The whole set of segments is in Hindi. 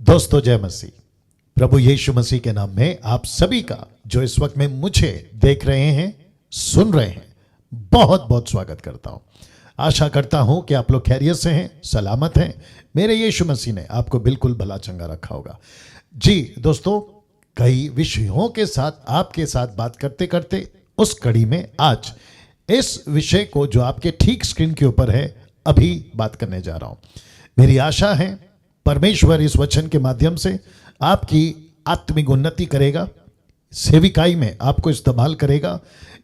दोस्तों जय मसीह। प्रभु यीशु मसीह के नाम में आप सभी का जो इस वक्त में मुझे देख रहे हैं, सुन रहे हैं, बहुत बहुत स्वागत करता हूं। आशा करता हूं कि आप लोग खैरियत से हैं, सलामत हैं। मेरे यीशु मसीह ने आपको बिल्कुल भला चंगा रखा होगा। जी दोस्तों, कई विषयों के साथ आपके साथ बात करते करते उस कड़ी में आज इस विषय को जो आपके ठीक स्क्रीन के ऊपर है अभी बात करने जा रहा हूं। मेरी आशा है परमेश्वर इस वचन के माध्यम से आपकी आत्मिक उन्नति करेगा, सेविकाई में आपको इस्तेमाल करेगा।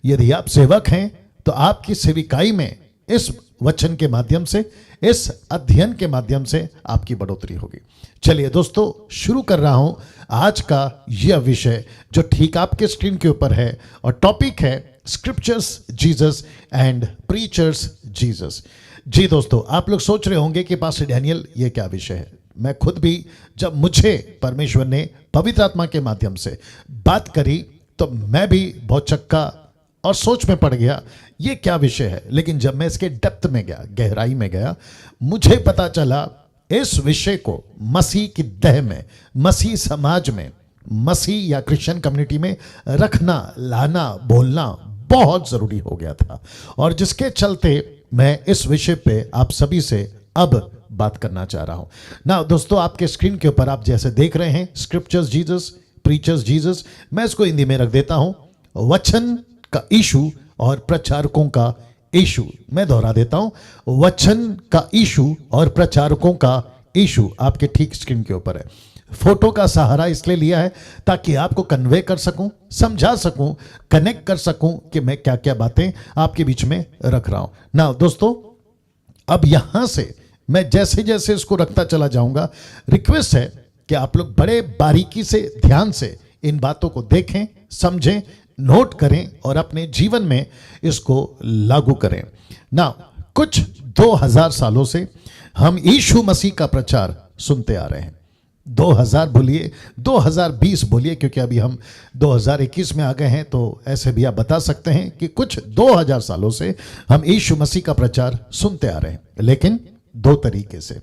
यदि आप सेवक हैं तो आपकी सेविकाई में इस वचन के माध्यम से, इस अध्ययन के माध्यम से आपकी बढ़ोतरी होगी। चलिए दोस्तों, शुरू कर रहा हूं आज का यह विषय जो ठीक आपके स्क्रीन के ऊपर है, और टॉपिक है scriptures Jesus and preachers Jesus. जी दोस्तों, आप लोग सोच रहे होंगे कि पास्टर डैनियल ये क्या विषय है। मैं खुद भी जब मुझे परमेश्वर ने पवित्र आत्मा के माध्यम से बात करी तो मैं भी बहुत चक्का और सोच में पड़ गया ये क्या विषय है। लेकिन जब मैं इसके डेप्थ में गया, गहराई में गया, मुझे पता चला इस विषय को मसीह की देह में, मसीह समाज में, मसीह या क्रिश्चियन कम्युनिटी में रखना, लाना, बोलना बहुत जरूरी हो गया था, और जिसके चलते मैं इस विषय पे आप सभी से अब बात करना चाह रहा हूं ना। दोस्तों, आपके स्क्रीन के ऊपर आप जैसे देख रहे हैं स्क्रिप्चर्स जीसस, प्रीचर्स जीसस, मैं इसको हिंदी में रख देता हूं वचन का इशू और प्रचारकों का इशू। मैं दोहरा देता हूं, वचन का इशू और प्रचारकों का इशू आपके ठीक स्क्रीन के ऊपर है। फोटो का सहारा इसलिए लिया है ताकि आपको कन्वे कर सकूं, समझा सकूं, कनेक्ट कर सकूं कि मैं क्या क्या बातें आपके बीच में रख रहा हूं ना। दोस्तों, अब यहां से मैं जैसे जैसे इसको रखता चला जाऊंगा, रिक्वेस्ट है कि आप लोग बड़े बारीकी से, ध्यान से इन बातों को देखें, समझें, नोट करें और अपने जीवन में इसको लागू करें ना। कुछ 2000 सालों से हम यीशु मसीह का प्रचार सुनते आ रहे हैं। 2000 बोलिए, 2020 बोलिए, क्योंकि अभी हम 2021 में आ गए हैं, तो ऐसे भी आप बता सकते हैं कि कुछ 2000 सालों से हम यीशु मसीह का प्रचार सुनते आ रहे हैं, लेकिन दो तरीके से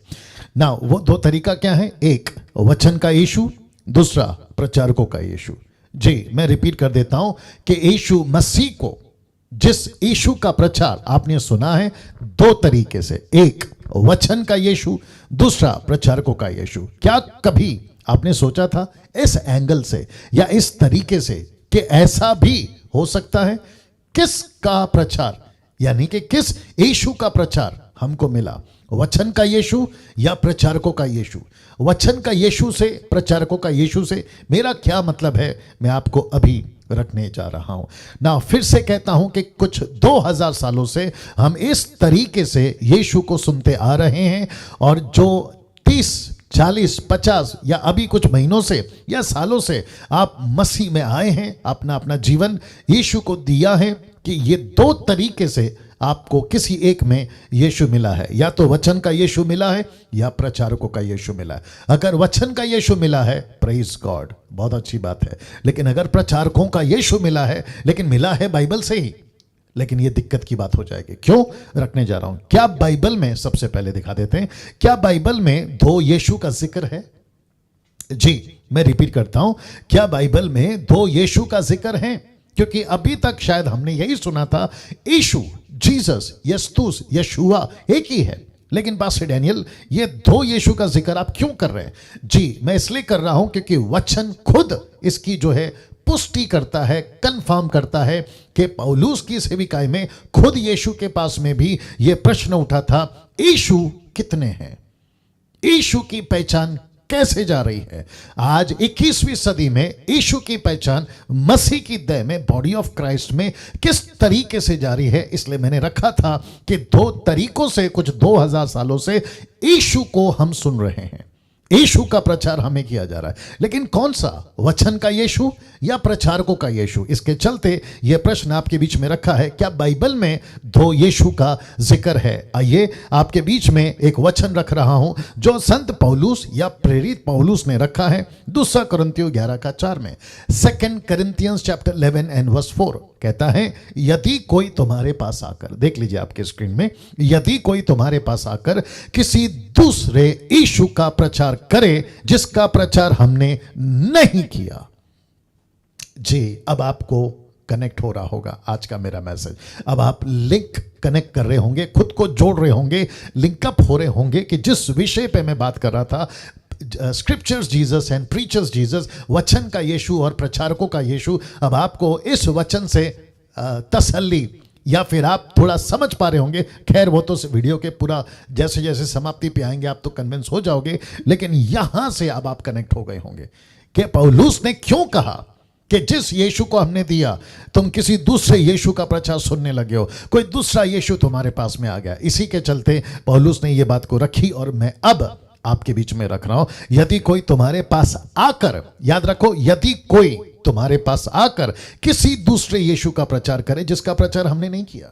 ना। वो दो तरीका क्या है? एक वचन का यीशु, दूसरा प्रचारकों का यीशु। जी, मैं रिपीट कर देता हूं कि यीशु मसीह को, जिस यीशु का प्रचार आपने सुना है, दो तरीके से, एक वचन का यीशु, दूसरा प्रचारकों का यीशु। क्या कभी आपने सोचा था इस एंगल से या इस तरीके से कि ऐसा भी हो सकता है? किसका प्रचार, यानी कि किस यीशु का प्रचार हमको मिला? वचन का यीशु या प्रचारकों का यीशु? वचन का यीशु से, प्रचारकों का यीशु से मेरा क्या मतलब है, मैं आपको अभी रखने जा रहा हूं ना। फिर से कहता हूं कि कुछ 2000 सालों से हम इस तरीके से यीशु को सुनते आ रहे हैं, और जो 30, 40, 50 या अभी कुछ महीनों से या सालों से आप मसीह में आए हैं, अपना अपना जीवन यीशु को दिया है, कि ये दो तरीके से आपको किसी एक में यीशु मिला है। या तो वचन का यीशु मिला है या प्रचारकों का यीशु मिला है। अगर वचन का यीशु मिला है, प्रेज गॉड, बहुत अच्छी बात है। लेकिन अगर प्रचारकों का यीशु मिला है, लेकिन मिला है बाइबल से ही, लेकिन ये दिक्कत की बात हो जाएगी। क्यों रखने जा रहा हूं? क्या बाइबल में, सबसे पहले दिखा देते हैं, क्या बाइबल में दो यीशु का जिक्र है? जी, मैं रिपीट करता हूं, क्या बाइबल में दो यीशु का जिक्र है? क्योंकि अभी तक शायद हमने यही सुना था यीशु, जीसस, यस्तुस, यशुआ एक ही है। लेकिन पास्टर डैनियल, ये दो यीशु का जिक्र आप क्यों कर रहे हैं? जी, मैं इसलिए कर रहा हूं क्योंकि वचन खुद इसकी जो है पुष्टि करता है, कंफर्म करता है कि पौलुस की सेविकाई में खुद यीशु के पास में भी यह प्रश्न उठा था, यीशु कितने हैं? यीशु की पहचान कैसे जा रही है? आज 21वीं सदी में यीशु की पहचान मसीह की देह में, बॉडी ऑफ क्राइस्ट में किस तरीके से जारी है? इसलिए मैंने रखा था कि दो तरीकों से, कुछ 2000 सालों से यीशु को हम सुन रहे हैं, यीशु का प्रचार हमें किया जा रहा है। लेकिन कौन सा, वचन का यीशु या प्रचारकों का यीशु? इसके चलते यह प्रश्न आपके बीच में रखा है, क्या बाइबल में दो यीशु का जिक्र है? आइए, आपके बीच में एक वचन रख रहा हूं जो संत पौलुस या प्रेरित पौलुस ने रखा है, 2 कुरिन्थियों 11:4 में। 2 Corinthians chapter 11 and verse 4 कहता है, यदि कोई तुम्हारे पास आकर, देख लीजिए आपके स्क्रीन में, यदि कोई तुम्हारे पास आकर किसी दूसरे यीशु का प्रचार करे जिसका प्रचार हमने नहीं किया। जी, अब आपको कनेक्ट हो रहा होगा आज का मेरा मैसेज। अब आप लिंक कनेक्ट कर रहे होंगे, खुद को जोड़ रहे होंगे, लिंकअप हो रहे होंगे कि जिस विषय पे मैं बात कर रहा था, scriptures Jesus and preachers Jesus, वचन का यीशु और प्रचारकों का यीशु। अब आपको इस वचन से तसल्ली या फिर आप थोड़ा समझ पा रहे होंगे। खैर वो तो वीडियो के पूरा जैसे जैसे समाप्ति पे आएंगे आप तो कन्विंस हो जाओगे, लेकिन यहां से अब आप कनेक्ट हो गए होंगे कि पौलुस ने क्यों कहा कि जिस यीशु को हमने दिया तुम किसी दूसरे यीशु का प्रचार सुनने लगे हो, कोई दूसरा यीशु तुम्हारे पास में आ गया। इसी के चलते पौलुस ने यह बात को रखी और मैं अब आपके बीच में रख रहा हूं। यदि कोई तुम्हारे पास आकर, याद रखो, यदि कोई तुम्हारे पास आकर किसी दूसरे यीशु का प्रचार करे जिसका प्रचार हमने नहीं किया।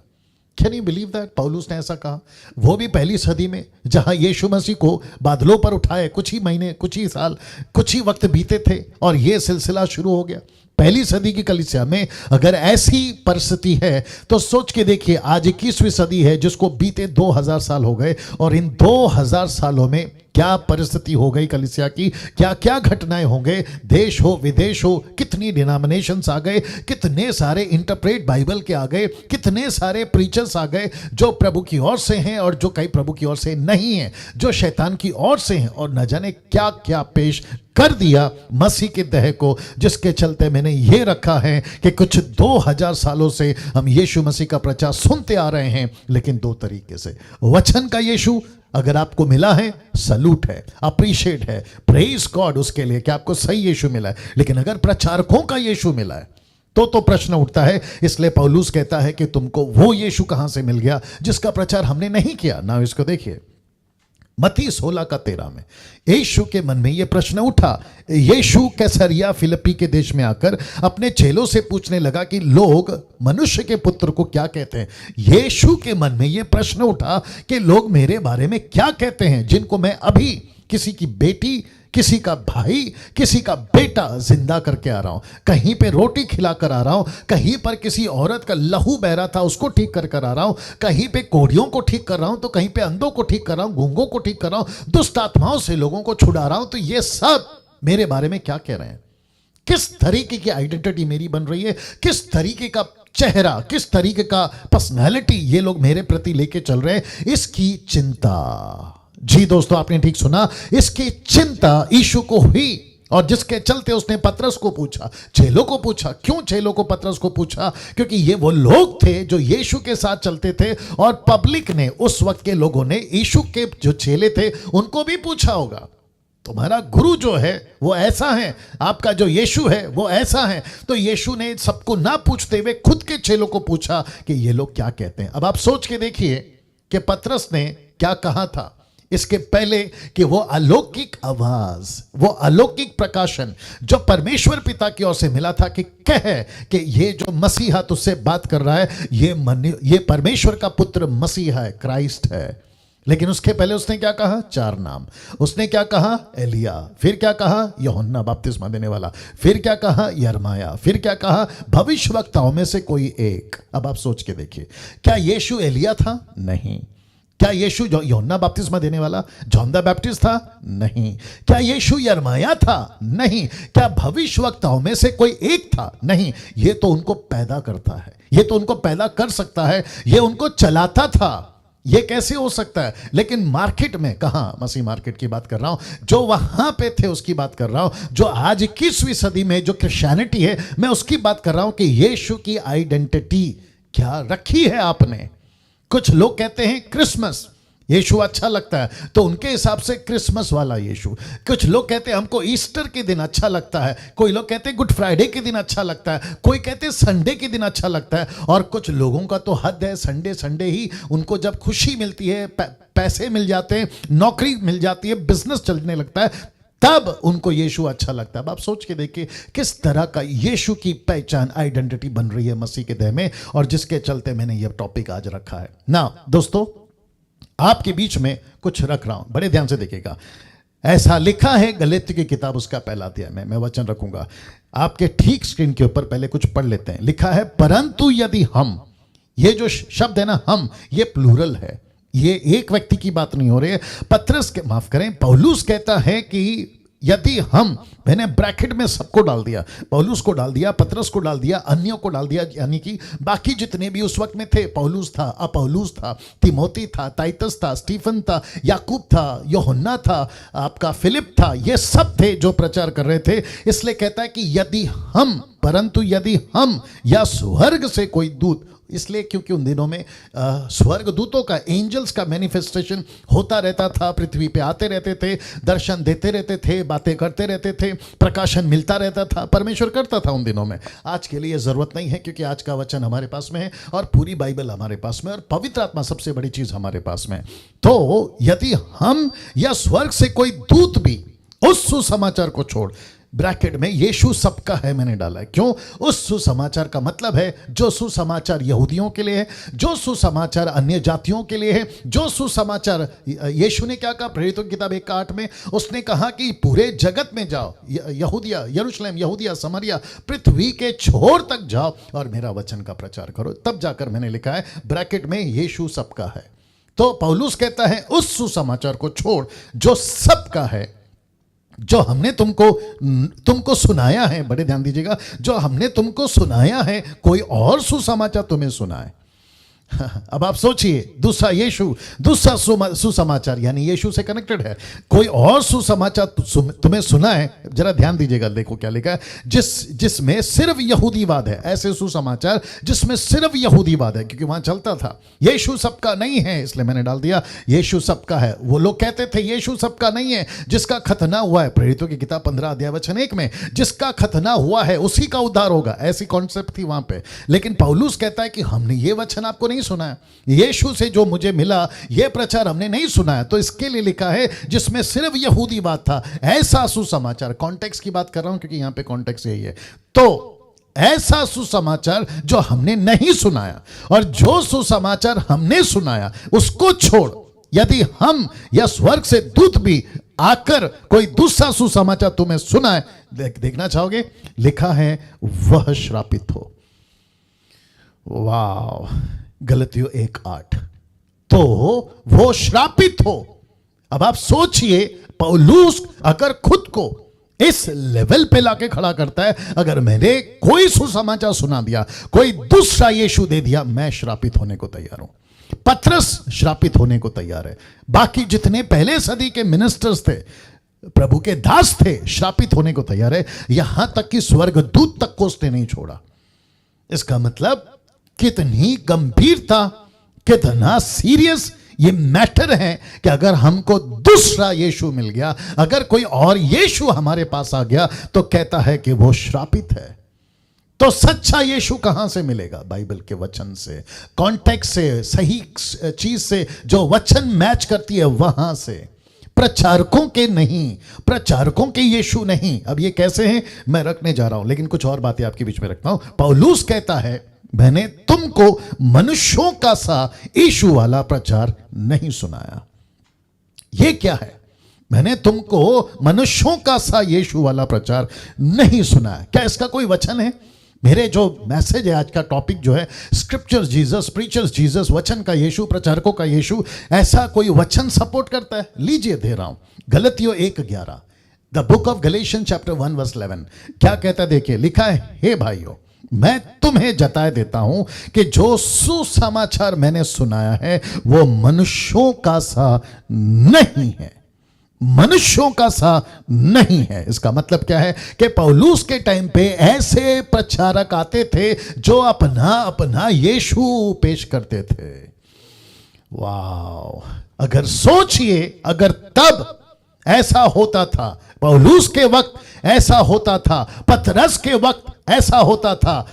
Can you believe that? पौलुस ने ऐसा कहा, वो भी पहली सदी में, जहां यीशु मसीह को बादलों पर उठाए कुछ ही महीने, कुछ ही साल, कुछ ही वक्त बीते थे और यह सिलसिला शुरू हो गया। पहली सदी की कलीसिया में अगर ऐसी परिस्थिति है तो सोच के देखिए, आज 21वीं सदी है जिसको बीते 2000 साल हो गए और इन 2000 सालों में क्या परिस्थिति हो गई कलीसिया की, क्या क्या घटनाएं हो गए, देश हो विदेश हो, कितनी डिनोमिनेशंस आ गए, कितने सारे इंटरप्रेट बाइबल के आ गए, कितने सारे प्रीचर्स आ गए जो प्रभु की ओर से हैं और जो कई प्रभु की ओर से नहीं हैं, जो शैतान की ओर से हैं, और न जाने क्या क्या पेश कर दिया मसीह के देह को, जिसके चलते मैंने ये रखा है कि कुछ 2000 सालों से हम यीशु मसीह का प्रचार सुनते आ रहे हैं, लेकिन दो तरीके से। वचन का यीशु अगर आपको मिला है, सलूट है, अप्रिशिएट है, प्रेज गॉड उसके लिए कि आपको सही यीशु मिला है। लेकिन अगर प्रचारकों का यीशु मिला है तो प्रश्न उठता है। इसलिए पौलुस कहता है कि तुमको वो यीशु कहां से मिल गया जिसका प्रचार हमने नहीं किया। ना इसको देखिए, मत्ती 16:13 में यीशु के मन में यह प्रश्न उठा। यीशु कैसरिया फिलिप्पी के देश में आकर अपने चेलों से पूछने लगा कि लोग मनुष्य के पुत्र को क्या कहते हैं। यीशु के मन में यह प्रश्न उठा कि लोग मेरे बारे में क्या कहते हैं, जिनको मैं अभी किसी की बेटी, किसी का भाई, किसी का बेटा जिंदा करके आ रहा हूं, कहीं पे रोटी खिला कर आ रहा हूं, कहीं पर किसी औरत का लहू बह रहा था उसको ठीक कर कर आ रहा हूं, कहीं पे कोढ़ियों को ठीक कर रहा हूं, तो कहीं पे अंधों को ठीक कर रहा हूं, गूंगों को ठीक कर रहा हूं, दुष्ट आत्माओं से लोगों को छुड़ा रहा हूं। तो ये सब मेरे बारे में क्या कह रहे हैं, किस तरीके की आइडेंटिटी मेरी बन रही है, किस तरीके का चेहरा, किस तरीके का पर्सनैलिटी ये लोग मेरे प्रति लेके चल रहे हैं, इसकी चिंता। जी दोस्तों, आपने ठीक सुना, इसकी चिंता यीशु को हुई और जिसके चलते उसने पतरस को पूछा, चेलों को पूछा। क्यों चेलों को, पतरस को पूछा? क्योंकि ये वो लोग थे जो यीशु के साथ चलते थे और पब्लिक ने, उस वक्त के लोगों ने यीशु के जो चेले थे उनको भी पूछा होगा, तुम्हारा गुरु जो है वो ऐसा है, आपका जो यीशु है वो ऐसा है। तो यीशु ने सबको ना पूछते हुए खुद के चेलों को पूछा कि ये लोग क्या कहते हैं। अब आप सोच के देखिए कि पतरस ने क्या कहा था इसके पहले कि वो अलौकिक आवाज, वो अलौकिक प्रकाशन जो परमेश्वर पिता की ओर से मिला था कि कहे कि ये जो मसीहा तुझसे बात कर रहा है ये परमेश्वर का पुत्र मसीहा है, क्राइस्ट है। लेकिन उसके पहले उसने क्या कहा? 4 नाम। उसने क्या कहा? एलिया। फिर क्या कहा? यूहन्ना बपतिस्मा देने वाला। फिर क्या कहा? यिर्मयाह। फिर क्या कहा? भविष्यवक्ताओं में से कोई एक। अब आप सोच के देखिए, क्या यीशु एलिया था? नहीं। क्या यीशु यूहन्ना बपतिस्मा देने वाला जॉन द बैप्टिस्ट था? नहीं। क्या यीशु यिर्मयाह था? नहीं। क्या भविष्यवक्ताओं में से कोई एक था? नहीं। ये तो उनको पैदा करता है, ये तो उनको पैदा कर सकता है, ये उनको चलाता था, ये कैसे हो सकता है? लेकिन मार्केट में, कहां? मसीह मार्केट की बात कर रहा हूं, जो वहां पे थे उसकी बात कर रहा हूं, जो आज 21वीं सदी में जो क्रिश्चियनिटी है मैं उसकी बात कर रहा हूं कि यीशु की आइडेंटिटी क्या रखी है आपने। कुछ लोग कहते हैं क्रिसमस, यीशु अच्छा लगता है तो उनके हिसाब से क्रिसमस वाला यीशु। कुछ लोग कहते हैं हमको ईस्टर के दिन अच्छा लगता है, कोई लोग कहते हैं गुड फ्राइडे के दिन अच्छा लगता है, कोई कहते हैं संडे के दिन अच्छा लगता है। और कुछ लोगों का तो हद है, संडे ही उनको जब खुशी मिलती है, पैसे मिल जाते हैं, नौकरी मिल जाती है, बिजनेस चलने लगता है, तब उनको यीशु अच्छा लगता है। अब आप सोच के देखिए किस तरह का यीशु की पहचान, आइडेंटिटी बन रही है मसीह के देह में, और जिसके चलते मैंने यह टॉपिक आज रखा है ना। दोस्तों, आपके बीच में कुछ रख रहा हूं, बड़े ध्यान से देखिएगा। ऐसा लिखा है गलातियों की किताब उसका पहला अध्याय में, मैं वचन रखूंगा आपके ठीक स्क्रीन के ऊपर, पहले कुछ पढ़ लेते हैं। लिखा है, परंतु यदि हम, ये जो शब्द है ना हम, ये प्लूरल है, ये एक व्यक्ति की बात नहीं हो रही है। माफ करें, पौलुस कहता है कि यदि मैंने ब्रैकेट में सबको डाल दिया, पौलुस को डाल दिया, पतरस को डाल दिया, अन्यों को डाल दिया, यानी कि बाकी जितने भी उस वक्त में थे, पौलुस था, अपौलुस था, तिमोथी था, टाइटस था, स्टीफन था, याकूब था, यूहन्ना था, आपका फिलिप था, ये सब थे जो प्रचार कर रहे थे। इसलिए कहता है कि परंतु यदि हम या स्वर्ग से कोई दूत, इसलिए क्योंकि उन दिनों में स्वर्ग दूतों का, एंजल्स का मैनिफेस्टेशन होता रहता था, पृथ्वी पे आते रहते थे, दर्शन देते रहते थे, बातें करते रहते थे, प्रकाशन मिलता रहता था, परमेश्वर करता था उन दिनों में। आज के लिए जरूरत नहीं है क्योंकि आज का वचन हमारे पास में है और पूरी बाइबल हमारे पास में, और पवित्र आत्मा सबसे बड़ी चीज हमारे पास में। तो यदि हम या स्वर्ग से कोई दूत भी उस सुसमाचार को छोड़, ब्रैकेट में यीशु सबका है मैंने डाला है, क्यों? उस सुसमाचार का मतलब है जो सुसमाचार यहूदियों के लिए है, जो सुसमाचार अन्य जातियों के लिए है, जो सुसमाचार यीशु ने क्या कहा प्रेरितों की किताब 1:8 में, उसने कहा कि पूरे जगत में जाओ, यहूदिया, यरूशलेम, यहूदिया, समरिया, पृथ्वी के छोर तक जाओ और मेरा वचन का प्रचार करो। तब जाकर मैंने लिखा है ब्रैकेट में यीशु सबका है। तो पौलुस कहता है उस सुसमाचार को छोड़ जो सबका है, जो हमने तुमको सुनाया है, बड़े ध्यान दीजिएगा, जो हमने तुमको सुनाया है, कोई और सुसमाचार तुम्हें सुनाए। अब आप सोचिए, दूसरा यीशु, दूसरा सुसमाचार यानी यीशु से कनेक्टेड है, कोई और सुसमाचार तुम्हें सुना है। जरा ध्यान दीजिएगा, देखो क्या लिखा है, जिसमें सिर्फ यहूदीवाद है, ऐसे सुसमाचार जिसमें सिर्फ यहूदीवाद है, क्योंकि वहां चलता था यीशु सबका नहीं है, इसलिए मैंने डाल दिया यीशु सबका है। वो लोग कहते थे यीशु सबका नहीं है, जिसका खतना हुआ है, प्रेरितों की किताब 15:1 में, जिसका खतना हुआ है उसी का उद्धार होगा, ऐसी कॉन्सेप्ट थी वहां पे। लेकिन पौलुस कहता है कि हमने ये वचन आपको नहीं सुनाया, यीशु से जो मुझे मिला यह प्रचार हमने नहीं सुनाया। तो इसके लिए लिखा है जिसमें सिर्फ यहूदीवाद था, ऐसा सुसमाचार, कॉन्टेक्स्ट की बात कर रहा हूं क्योंकि यहां पे कॉन्टेक्स्ट यही है। तो ऐसा सुसमाचार जो हमने नहीं सुनाया, और जो सुसमाचार हमने सुनाया उसको छोड़ यदि हम या स्वर्ग से दूत भी आकर कोई दूसरा सुसमाचार तुम्हें सुनाए, देखना चाहोगे, लिखा है वह श्रापित हो। वाह, गलतियों 1:8, तो वो श्रापित हो। अब आप सोचिए, पौलुस अगर खुद को इस लेवल पे लाके खड़ा करता है, अगर मैंने कोई सुसमाचार सुना दिया, कोई दूसरा यीशु दे दिया, मैं श्रापित होने को तैयार हूं। पतरस श्रापित होने को तैयार है, बाकी जितने पहले सदी के मिनिस्टर्स थे, प्रभु के दास थे, श्रापित होने को तैयार है। यहां तक कि स्वर्गदूत तक को उसने नहीं छोड़ा। इसका मतलब कितनी गंभीरता, कितना सीरियस ये मैटर है कि अगर हमको दूसरा यीशु मिल गया, अगर कोई और यीशु हमारे पास आ गया, तो कहता है कि वो श्रापित है। तो सच्चा यीशु कहां से मिलेगा? बाइबल के वचन से, कॉन्टेक्स्ट से, सही चीज से, जो वचन मैच करती है वहां से, प्रचारकों के नहीं, प्रचारकों के यीशु नहीं। अब ये कैसे हैं मैं रखने जा रहा हूं, लेकिन कुछ और बातें आपके बीच में रखता हूं। पौलुस कहता है मैंने तुमको मनुष्यों का सा यीशु वाला प्रचार नहीं सुनाया। ये क्या है? मैंने तुमको मनुष्यों का सा यीशु वाला प्रचार नहीं सुनाया। क्या इसका कोई वचन है? मेरे जो मैसेज है, आज का टॉपिक जो है, स्क्रिप्चर्स जीसस, प्रीचर्स जीसस, वचन का यीशु, प्रचारकों का यीशु, ऐसा कोई वचन सपोर्ट करता है? लीजिए दे रहा हूं, गलतियों 1:11, द बुक ऑफ गलेशियन चैप्टर 1:11 क्या कहता है देखिए, लिखा है, हे भाइयों, मैं तुम्हें जताए देता हूं कि जो सुसमाचार मैंने सुनाया है वो मनुष्यों का सा नहीं है, मनुष्यों का सा नहीं है। इसका मतलब क्या है कि पौलुस के टाइम पे ऐसे प्रचारक आते थे जो अपना अपना यीशु पेश करते थे। वाह, अगर सोचिए, अगर तब ऐसा होता था, पौलुस के वक्त ऐसा होता था, पतरस के वक्त ऐसा होता था,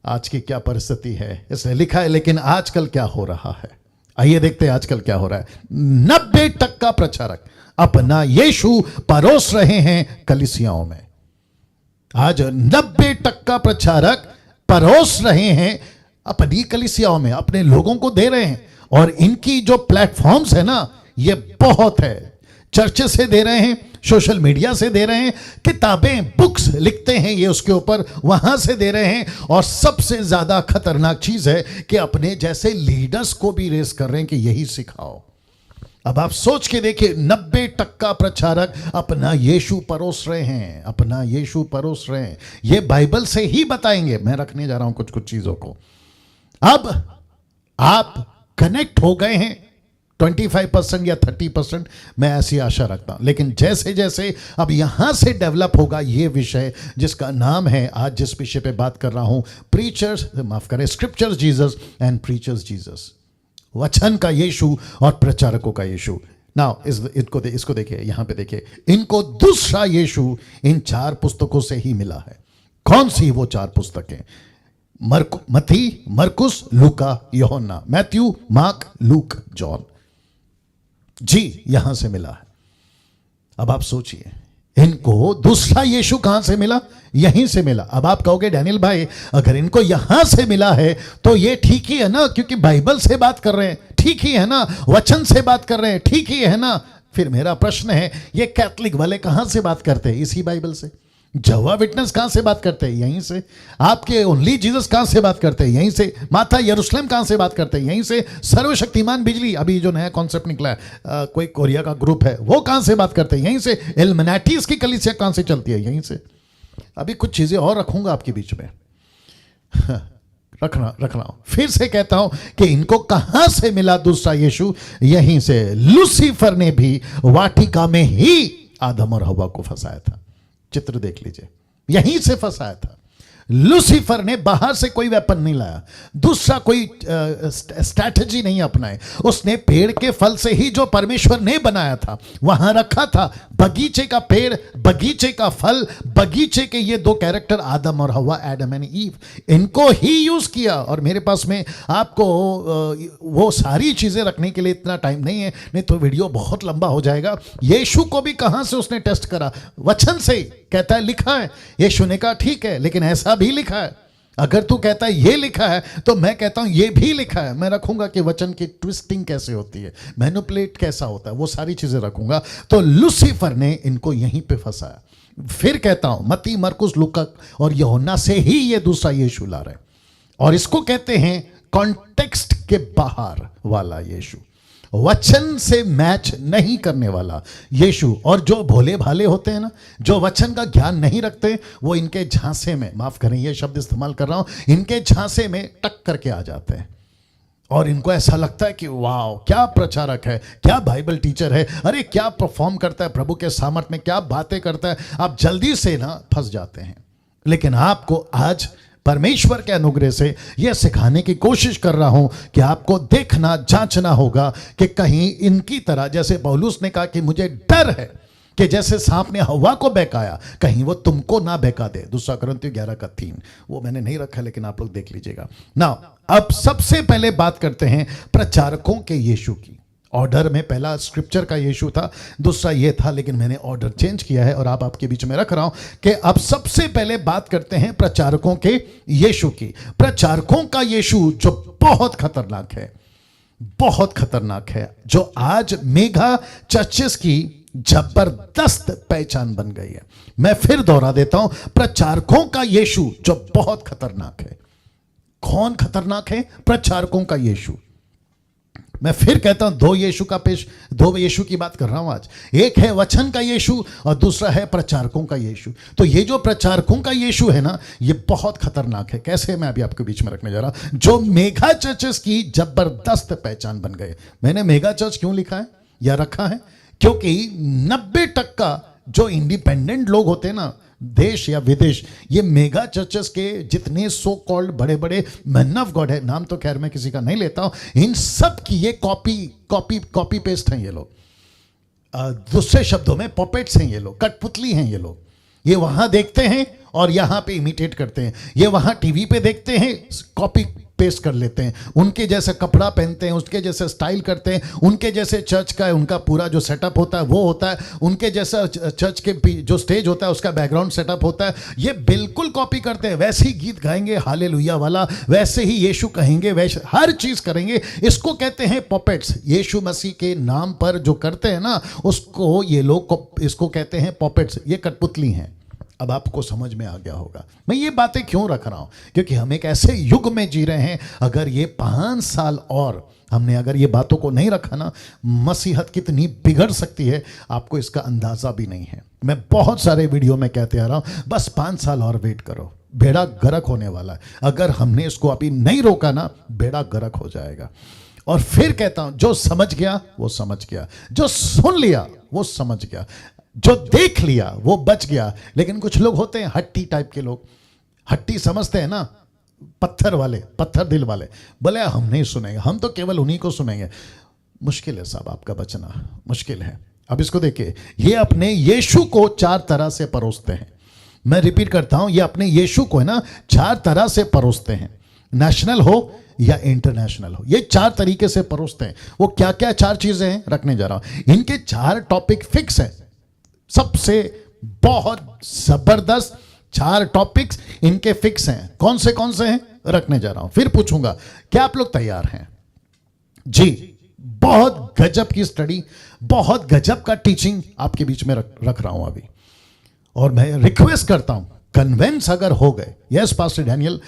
आज की क्या परिस्थिति है? इसने लिखा है, लेकिन आजकल क्या हो रहा है? आइए देखते हैं आजकल क्या हो रहा है। 90% प्रचारक अपना यीशु परोस रहे हैं कलीसियाओं में। आज 90% प्रचारक परोस रहे हैं अपनी कलीसियाओं में, अपने लोगों को दे रहे हैं। और इनकी जो प्लेटफॉर्म्स है ना, ये बहुत है। चर्च से दे रहे हैं, सोशल मीडिया से दे रहे हैं, किताबें बुक्स लिखते हैं ये उसके ऊपर, वहां से दे रहे हैं। और सबसे ज्यादा खतरनाक चीज है कि अपने जैसे लीडर्स को भी रेस कर रहे हैं कि यही सिखाओ। अब आप सोच के देखिए, 90% प्रचारक अपना यीशु परोस रहे हैं, अपना यीशु परोस रहे हैं। ये बाइबल से ही बताएंगे। मैं रखने जा रहा हूं कुछ कुछ चीजों को। अब आप कनेक्ट हो गए हैं 25% या 30%, मैं ऐसी आशा रखता हूं। लेकिन जैसे जैसे अब यहां से डेवलप होगा ये विषय, जिसका नाम है, आज जिस विषय पे बात कर रहा हूं, प्रीचर्स, माफ करें, scriptures Jesus and preachers Jesus, वचन का यीशु और प्रचारकों का यीशु। नाउ इसको देखिए, यहां पे देखिए, इनको दूसरा यीशु इन 4 पुस्तकों से ही मिला है। कौन सी वो 4 पुस्तकें? मत्ती, मरकुस, लूका, यूहन्ना, मैथ्यू, मार्क, लूक, जॉन, जी यहां से मिला है। अब आप सोचिए, इनको दूसरा यीशु कहां से मिला? यहीं से मिला। अब आप कहोगे डैनियल भाई, अगर इनको यहां से मिला है तो ये ठीक ही है ना, क्योंकि बाइबल से बात कर रहे हैं, ठीक ही है ना, वचन से बात कर रहे हैं, ठीक ही है ना। फिर मेरा प्रश्न है, ये कैथलिक वाले कहां से बात करते हैं? इसी बाइबल से। जवा विटनेस कहां से बात करते हैं? यहीं से। आपके ओनली जीसस कहां से बात करते हैं? यहीं से। माता यरूशलेम कहां से बात करते हैं? यहीं से। सर्वशक्तिमान बिजली, अभी जो नया कॉन्सेप्ट निकला है, कोई कोरिया का ग्रुप है, वो कहां से बात करते हैं? यहीं से। इल्युमिनाटीज की कलीसिया कहां से चलती है? यहीं से। अभी कुछ चीजें और रखूंगा आपके बीच में, रखना फिर से कहता हूं कि इनको कहां से मिला दूसरा यीशु? यहीं से। लूसीफर ने भी वाटिका में ही आदम और हवा को फंसाया था। चित्र देख लीजिए, यहीं से फंसाया था। लूसीफर ने बाहर से कोई वेपन नहीं लाया, दूसरा कोई स्ट्रैटेजी नहीं अपनाए। उसने पेड़ के फल से ही जो परमेश्वर ने बनाया था वहां रखा था। बगीचे का पेड़, बगीचे का फल, बगीचे के ये 2 कैरेक्टर आदम और हवा, एडम एंड ईव, इनको ही यूज किया। और मेरे पास में आपको वो सारी चीजें रखने के लिए इतना टाइम नहीं है, नहीं तो वीडियो बहुत लंबा हो जाएगा। यीशु को भी कहां से उसने टेस्ट करा? वचन से। कहता है लिखा है। यीशु ने कहा ठीक है, लेकिन ऐसा भी लिखा है। अगर तू कहता है ये लिखा है, तो मैं कहता हूं ये भी लिखा है। मैं रखूंगा कि वचन की ट्विस्टिंग कैसे होती है, मैनिपुलेट कैसा होता है, वो सारी चीजें रखूंगा। तो लूसीफर ने इनको यहीं पे फंसाया। फिर कहता हूं, मत्ती, मरकुस, लूका और यूहन्ना से ही ये दूसरा यीशु ला रहे हैं। और इसको कहते हैं कॉन्टेक्स्ट के बाहर वाला यीशु, वचन से मैच नहीं करने वाला यीशु। और जो भोले भाले होते हैं ना, जो वचन का ज्ञान नहीं रखते, वो इनके झांसे में, माफ करें ये शब्द इस्तेमाल कर रहा हूं, इनके झांसे में टक करके आ जाते हैं। और इनको ऐसा लगता है कि वाह क्या प्रचारक है, क्या बाइबल टीचर है, अरे क्या परफॉर्म करता है प्रभु के सामर्थ्य में, क्या बातें करता है। आप जल्दी से ना फंस जाते हैं। लेकिन आपको आज परमेश्वर के अनुग्रह से यह सिखाने की कोशिश कर रहा हूं कि आपको देखना, जांचना होगा कि कहीं इनकी तरह, जैसे पौलुस ने कहा कि मुझे डर है कि जैसे सांप ने हवा को बहकाया, कहीं वो तुमको ना बहका दे। 2 कुरिन्थियों 11:3, वो मैंने नहीं रखा, लेकिन आप लोग देख लीजिएगा ना। अब सबसे पहले बात करते हैं प्रचारकों के यीशु की। ऑर्डर में पहला स्क्रिप्चर का यीशु था, दूसरा ये था, लेकिन मैंने ऑर्डर चेंज किया है और आप आपके बीच में रख रहा हूं कि अब सबसे पहले बात करते हैं प्रचारकों के यीशु की। प्रचारकों का यीशु जो बहुत खतरनाक है, बहुत खतरनाक है, जो आज मेगा चर्चेस की जबरदस्त पहचान बन गई है। मैं फिर दोहरा देता हूं, प्रचारकों का यीशु जो बहुत खतरनाक है। कौन खतरनाक है? प्रचारकों का यीशु। मैं फिर कहता हूं, दो यीशु की बात कर रहा हूं आज। एक है वचन का यीशु और दूसरा है प्रचारकों का यीशु। तो ये जो प्रचारकों का यीशु है ना, ये बहुत खतरनाक है। कैसे? मैं अभी आपके बीच में रखने जा रहा हूं। जो मेगा चर्चेस की जबरदस्त पहचान बन गए। मैंने मेगा चर्च क्यों लिखा है या रखा है? क्योंकि 90% जो इंडिपेंडेंट लोग होते हैं ना, देश या विदेश, ये मेगा चर्चेस के जितने सो कॉल्ड बड़े बड़े मैन ऑफ गॉड है, नाम तो खैर मैं किसी का नहीं लेता हूं, इन सब की ये कॉपी पेस्ट हैं ये लोग। दूसरे शब्दों में पॉपेट्स हैं ये लोग, कठपुतली हैं ये लोग। ये वहां देखते हैं और यहां पे इमिटेट करते हैं। ये वहां टीवी पे देखते हैं, कॉपी पेस्ट कर लेते हैं, उनके जैसा कपड़ा पहनते हैं, उसके जैसे स्टाइल करते हैं, उनके जैसे चर्च का उनका पूरा जो सेटअप होता है वो होता है, उनके जैसा चर्च के जो स्टेज होता है उसका बैकग्राउंड सेटअप होता है, ये बिल्कुल कॉपी करते हैं। वैसे ही गीत गाएंगे हालेलुया वाला, वैसे ही यीशु कहेंगे, वैसे हर चीज करेंगे। इसको कहते हैं पॉपेट्स। यीशु मसीह के नाम पर जो करते हैं ना, उसको ये लोग इसको कहते हैं पॉपेट्स। ये कठपुतली हैं। अब आपको समझ में आ गया होगा मैं ये बातें क्यों रख रहा हूं, क्योंकि हम एक ऐसे युग में जी रहे हैं। अगर ये 5 साल और हमने अगर ये बातों को नहीं रखा ना, मसीहत कितनी बिगड़ सकती है आपको इसका अंदाजा भी नहीं है। मैं बहुत सारे वीडियो में कहते आ रहा हूं, बस 5 साल और वेट करो, बेड़ा गर्क होने वाला है। अगर हमने इसको अभी नहीं रोका ना, बेड़ा गर्क हो जाएगा। और फिर कहता हूं, जो समझ गया वो समझ गया, जो सुन लिया वो समझ गया, जो देख लिया वो बच गया। लेकिन कुछ लोग होते हैं हट्टी टाइप के लोग, हट्टी समझते हैं ना, पत्थर वाले, पत्थर दिल वाले, बोले हम नहीं सुनेंगे, हम तो केवल उन्हीं को सुनेंगे। मुश्किल है साहब, आपका बचना मुश्किल है। अब इसको देखिए, ये अपने यीशु को 4 तरह से परोसते हैं। मैं रिपीट करता हूं, ये अपने यीशु को है ना 4 तरह से परोसते हैं। नेशनल हो या इंटरनेशनल हो, ये 4 तरीके से परोसते हैं। वो क्या क्या 4 चीजें हैं रखने जा रहा हूं। इनके 4 टॉपिक फिक्स है, सबसे बहुत जबरदस्त 4 टॉपिक्स इनके फिक्स हैं। कौन से हैं रखने जा रहा हूं। फिर पूछूंगा क्या आप लोग तैयार हैं जी। बहुत गजब की स्टडी, बहुत गजब का टीचिंग आपके बीच में रख रहा हूं अभी। और मैं रिक्वेस्ट करता हूं, कन्वेंस अगर हो गए, यस पास्टर डैनियल,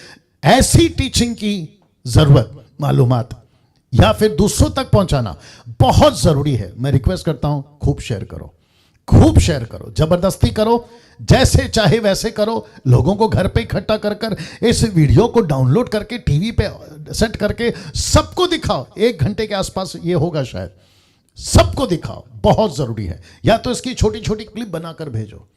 ऐसी टीचिंग की जरूरत, मालूमात या फिर दूसरों तक पहुंचाना बहुत जरूरी है। मैं रिक्वेस्ट करता हूं, खूब शेयर करो, खूब शेयर करो, जबरदस्ती करो, जैसे चाहे वैसे करो। लोगों को घर पे इकट्ठा कर कर इस वीडियो को डाउनलोड करके टीवी पे सेट करके सबको दिखाओ। 1 घंटे के आसपास ये होगा शायद, सबको दिखाओ, बहुत जरूरी है। या तो इसकी छोटी छोटी क्लिप बनाकर भेजो,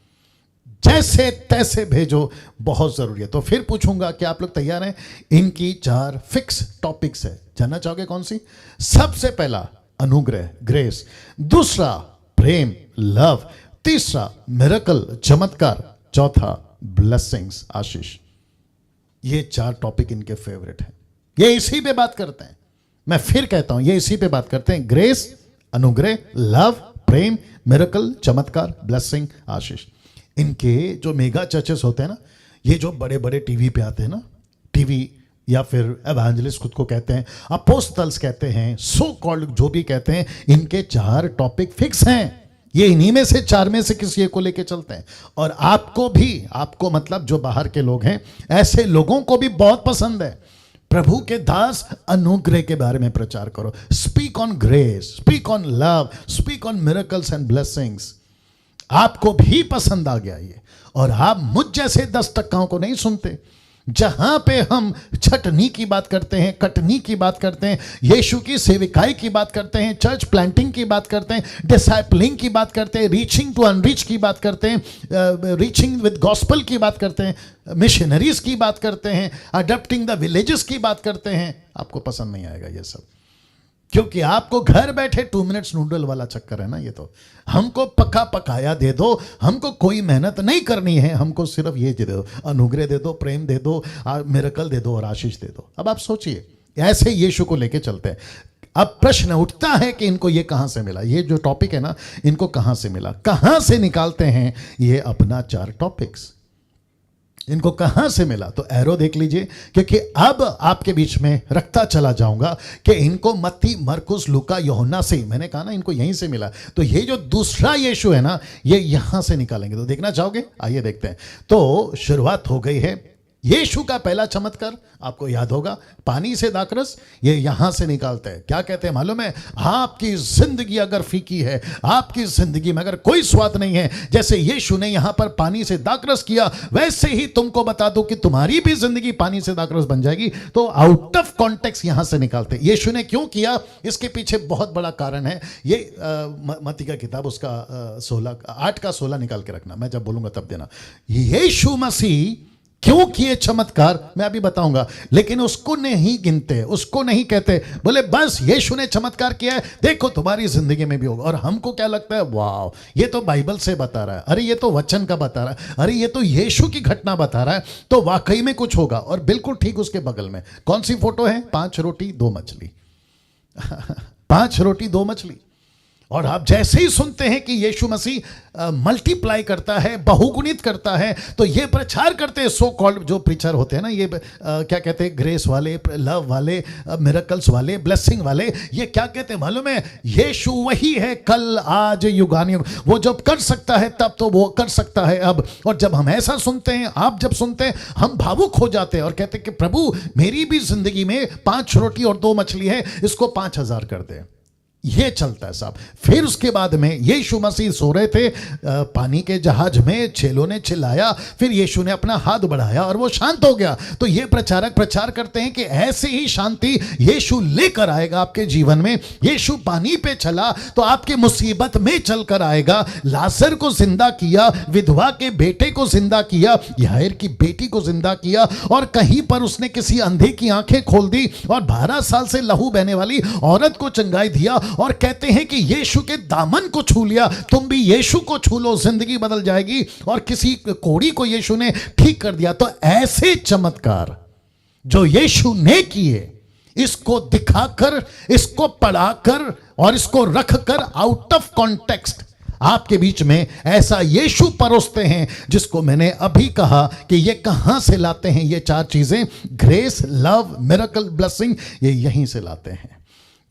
जैसे तैसे भेजो, बहुत जरूरी है। तो फिर पूछूंगा कि आप लोग तैयार हैं। इनकी 4 फिक्स टॉपिक्स है, जानना चाहोगे कौन सी? सबसे पहला अनुग्रह, ग्रेस। दूसरा प्रेम, लव। तीसरा मिरेकल, चमत्कार। चौथा ब्लेसिंग्स, आशीष। ये 4 टॉपिक इनके फेवरेट हैं। ये इसी पे बात करते हैं। मैं फिर कहता हूं, ये इसी पे बात करते हैं। ग्रेस, अनुग्रह, लव, प्रेम, मिरेकल, चमत्कार, ब्लेसिंग, आशीष। इनके जो मेगा चर्चेस होते हैं ना, ये जो बड़े बड़े टीवी पे आते हैं ना, टीवी या फिर एवेंजलिस्ट खुद को कहते हैं, अपोस्टल्स कहते हैं, सो कॉल्ड जो भी कहते हैं, इनके 4 टॉपिक फिक्स हैं। ये इन्हीं में से 4 में से किसी एक को लेके चलते हैं। और आपको भी, आपको मतलब जो बाहर के लोग हैं, ऐसे लोगों को भी बहुत पसंद है। प्रभु के दास, अनुग्रह के बारे में प्रचार करो। Speak on grace, speak on love, speak on miracles and blessings. आपको भी पसंद आ गया ये, और आप मुझ जैसे 10% को नहीं सुनते। जहां पे हम छटनी की बात करते हैं, कटनी की बात करते हैं, यीशु की सेविकाई की बात करते हैं, चर्च प्लांटिंग की बात करते हैं, डिसाइपलिंग की बात करते हैं, रीचिंग टू अनरीच की बात करते हैं, रीचिंग विद गॉस्पल की बात करते हैं, मिशनरीज की बात करते हैं, अडॉप्टिंग द विलेजेस की बात करते हैं, आपको पसंद नहीं आएगा ये सब। क्योंकि आपको घर बैठे 2 मिनट्स नूडल वाला चक्कर है ना ये। तो हमको पका पकाया दे दो, हमको कोई मेहनत नहीं करनी है, हमको सिर्फ ये दे दो, अनुग्रह दे दो, प्रेम दे दो, मिरेकल दे दो और आशीष दे दो। अब आप सोचिए, ऐसे यीशु को लेके चलते हैं। अब प्रश्न उठता है कि इनको ये कहां से मिला, ये जो टॉपिक है ना, इनको कहां से मिला, कहां से निकालते हैं ये अपना 4 टॉपिक्स, इनको कहां से मिला? तो एरो देख लीजिए, क्योंकि अब आपके बीच में रखता चला जाऊंगा कि इनको मत्ती, मरकुस, लूका, यूहन्ना से, मैंने कहा ना इनको यहीं से मिला। तो ये जो दूसरा यीशु है ना, ये यहां से निकालेंगे। तो देखना चाहोगे? आइए देखते हैं। तो शुरुआत हो गई है। यीशु का पहला चमत्कार आपको याद होगा, पानी से दाखरस, ये यहां से निकालते हैं। क्या कहते हैं मालूम है? आपकी जिंदगी अगर फीकी है, आपकी जिंदगी में अगर कोई स्वाद नहीं है, जैसे यीशु ने यहां पर पानी से दाखरस किया, वैसे ही तुमको बता दो कि तुम्हारी भी जिंदगी पानी से दाखरस बन जाएगी। तो आउट ऑफ कॉन्टेक्स्ट यहां से निकालते हैं। यीशु ने क्यों किया, इसके पीछे बहुत बड़ा कारण है। ये मत्ती का किताब, उसका 8 का 16 निकाल के रखना, मैं जब बोलूंगा तब देना। यीशु मसीह क्यों किए चमत्कार मैं अभी बताऊंगा, लेकिन उसको नहीं गिनते, उसको नहीं कहते, बोले बस यीशु ने चमत्कार किया है, देखो तुम्हारी जिंदगी में भी होगा। और हमको क्या लगता है, वाह ये तो बाइबल से बता रहा है, अरे ये तो वचन का बता रहा है, अरे ये तो यीशु की घटना बता रहा है, तो वाकई में कुछ होगा। और बिल्कुल ठीक उसके बगल में कौन सी फोटो है, 5 रोटी 2 मछली 5 रोटी 2 मछली। और आप जैसे ही सुनते हैं कि यीशु मसीह मल्टीप्लाई करता है, बहुगुणित करता है, तो ये प्रचार करते हैं, सो कॉल्ड जो प्रीचर होते हैं ना, ये क्या कहते हैं, ग्रेस वाले, लव वाले, मिरेकल्स वाले, ब्लेसिंग वाले, ये क्या कहते हैं मालूम है, यीशु वही है कल आज युगान, वो जब कर सकता है तब तो वो कर सकता है अब। और जब हम ऐसा सुनते हैं, आप जब सुनते हैं, हम भावुक हो जाते हैं और कहते हैं कि प्रभु मेरी भी जिंदगी में 5 रोटी और 2 मछली है, इसको 5000 कर दे। ये चलता है साहब। फिर उसके बाद में यीशु मसीह सो रहे थे पानी के जहाज में, चेलों ने चिल्लाया, फिर यीशु ने अपना हाथ बढ़ाया और वो शांत हो गया। तो ये प्रचारक प्रचार करते हैं कि ऐसे ही शांति यीशु लेकर आएगा आपके जीवन में। यीशु पानी पे चला तो आपके मुसीबत में चलकर आएगा। लाजर को जिंदा किया, विधवा के बेटे को जिंदा किया, याईर की बेटी को जिंदा किया, और कहीं पर उसने किसी अंधे की आंखें खोल दी, और 12 साल से लहू बहने वाली औरत को चंगाई दिया। और कहते हैं कि यीशु के दामन को छू लिया। तुम भी यीशु को छू लो, जिंदगी बदल जाएगी। और किसी कोढ़ी को यीशु ने ठीक कर दिया। तो ऐसे चमत्कार जो यीशु ने किए, इसको दिखाकर, इसको पढ़ाकर और इसको रखकर आउट ऑफ कॉन्टेक्स्ट आपके बीच में ऐसा यीशु परोसते हैं, जिसको मैंने अभी कहा कि ये कहां से लाते हैं। ये 4 चीजें, ग्रेस, लव, मिरेकल, ब्लेसिंग, ये यहीं से लाते हैं,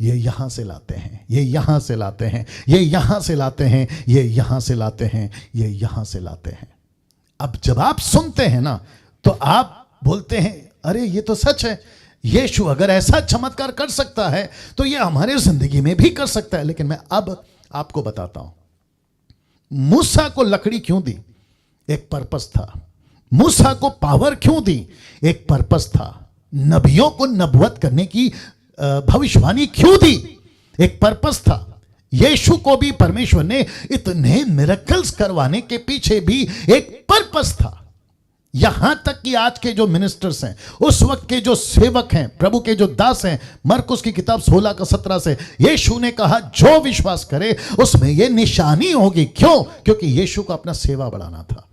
ये यहां से लाते हैं, ये यहां से लाते हैं, ये यहां से लाते हैं, ये यहां से लाते हैं, ये यहां से लाते हैं। अब जब आप सुनते हैं ना, तो आप बोलते हैं अरे ये तो सच है, यीशु अगर ऐसा चमत्कार कर सकता है तो ये हमारे जिंदगी में भी कर सकता है। लेकिन मैं अब आपको बताता हूं, मूसा को लकड़ी क्यों दी, एक पर्पस था। मूसा को पावर क्यों दी, एक पर्पस था। नबियों को नबुवत करने की भविष्यवाणी क्यों दी, एक पर्पस था। यीशु को भी परमेश्वर ने इतने मिरेकल्स करवाने के पीछे भी एक पर्पस था। यहां तक कि आज के जो मिनिस्टर्स हैं, उस वक्त के जो सेवक हैं, प्रभु के जो दास हैं, मरकुस की किताब 16 का 17 से यीशु ने कहा जो विश्वास करे उसमें यह निशानी होगी। क्यों? क्योंकि यीशु को अपना सेवा बढ़ाना था।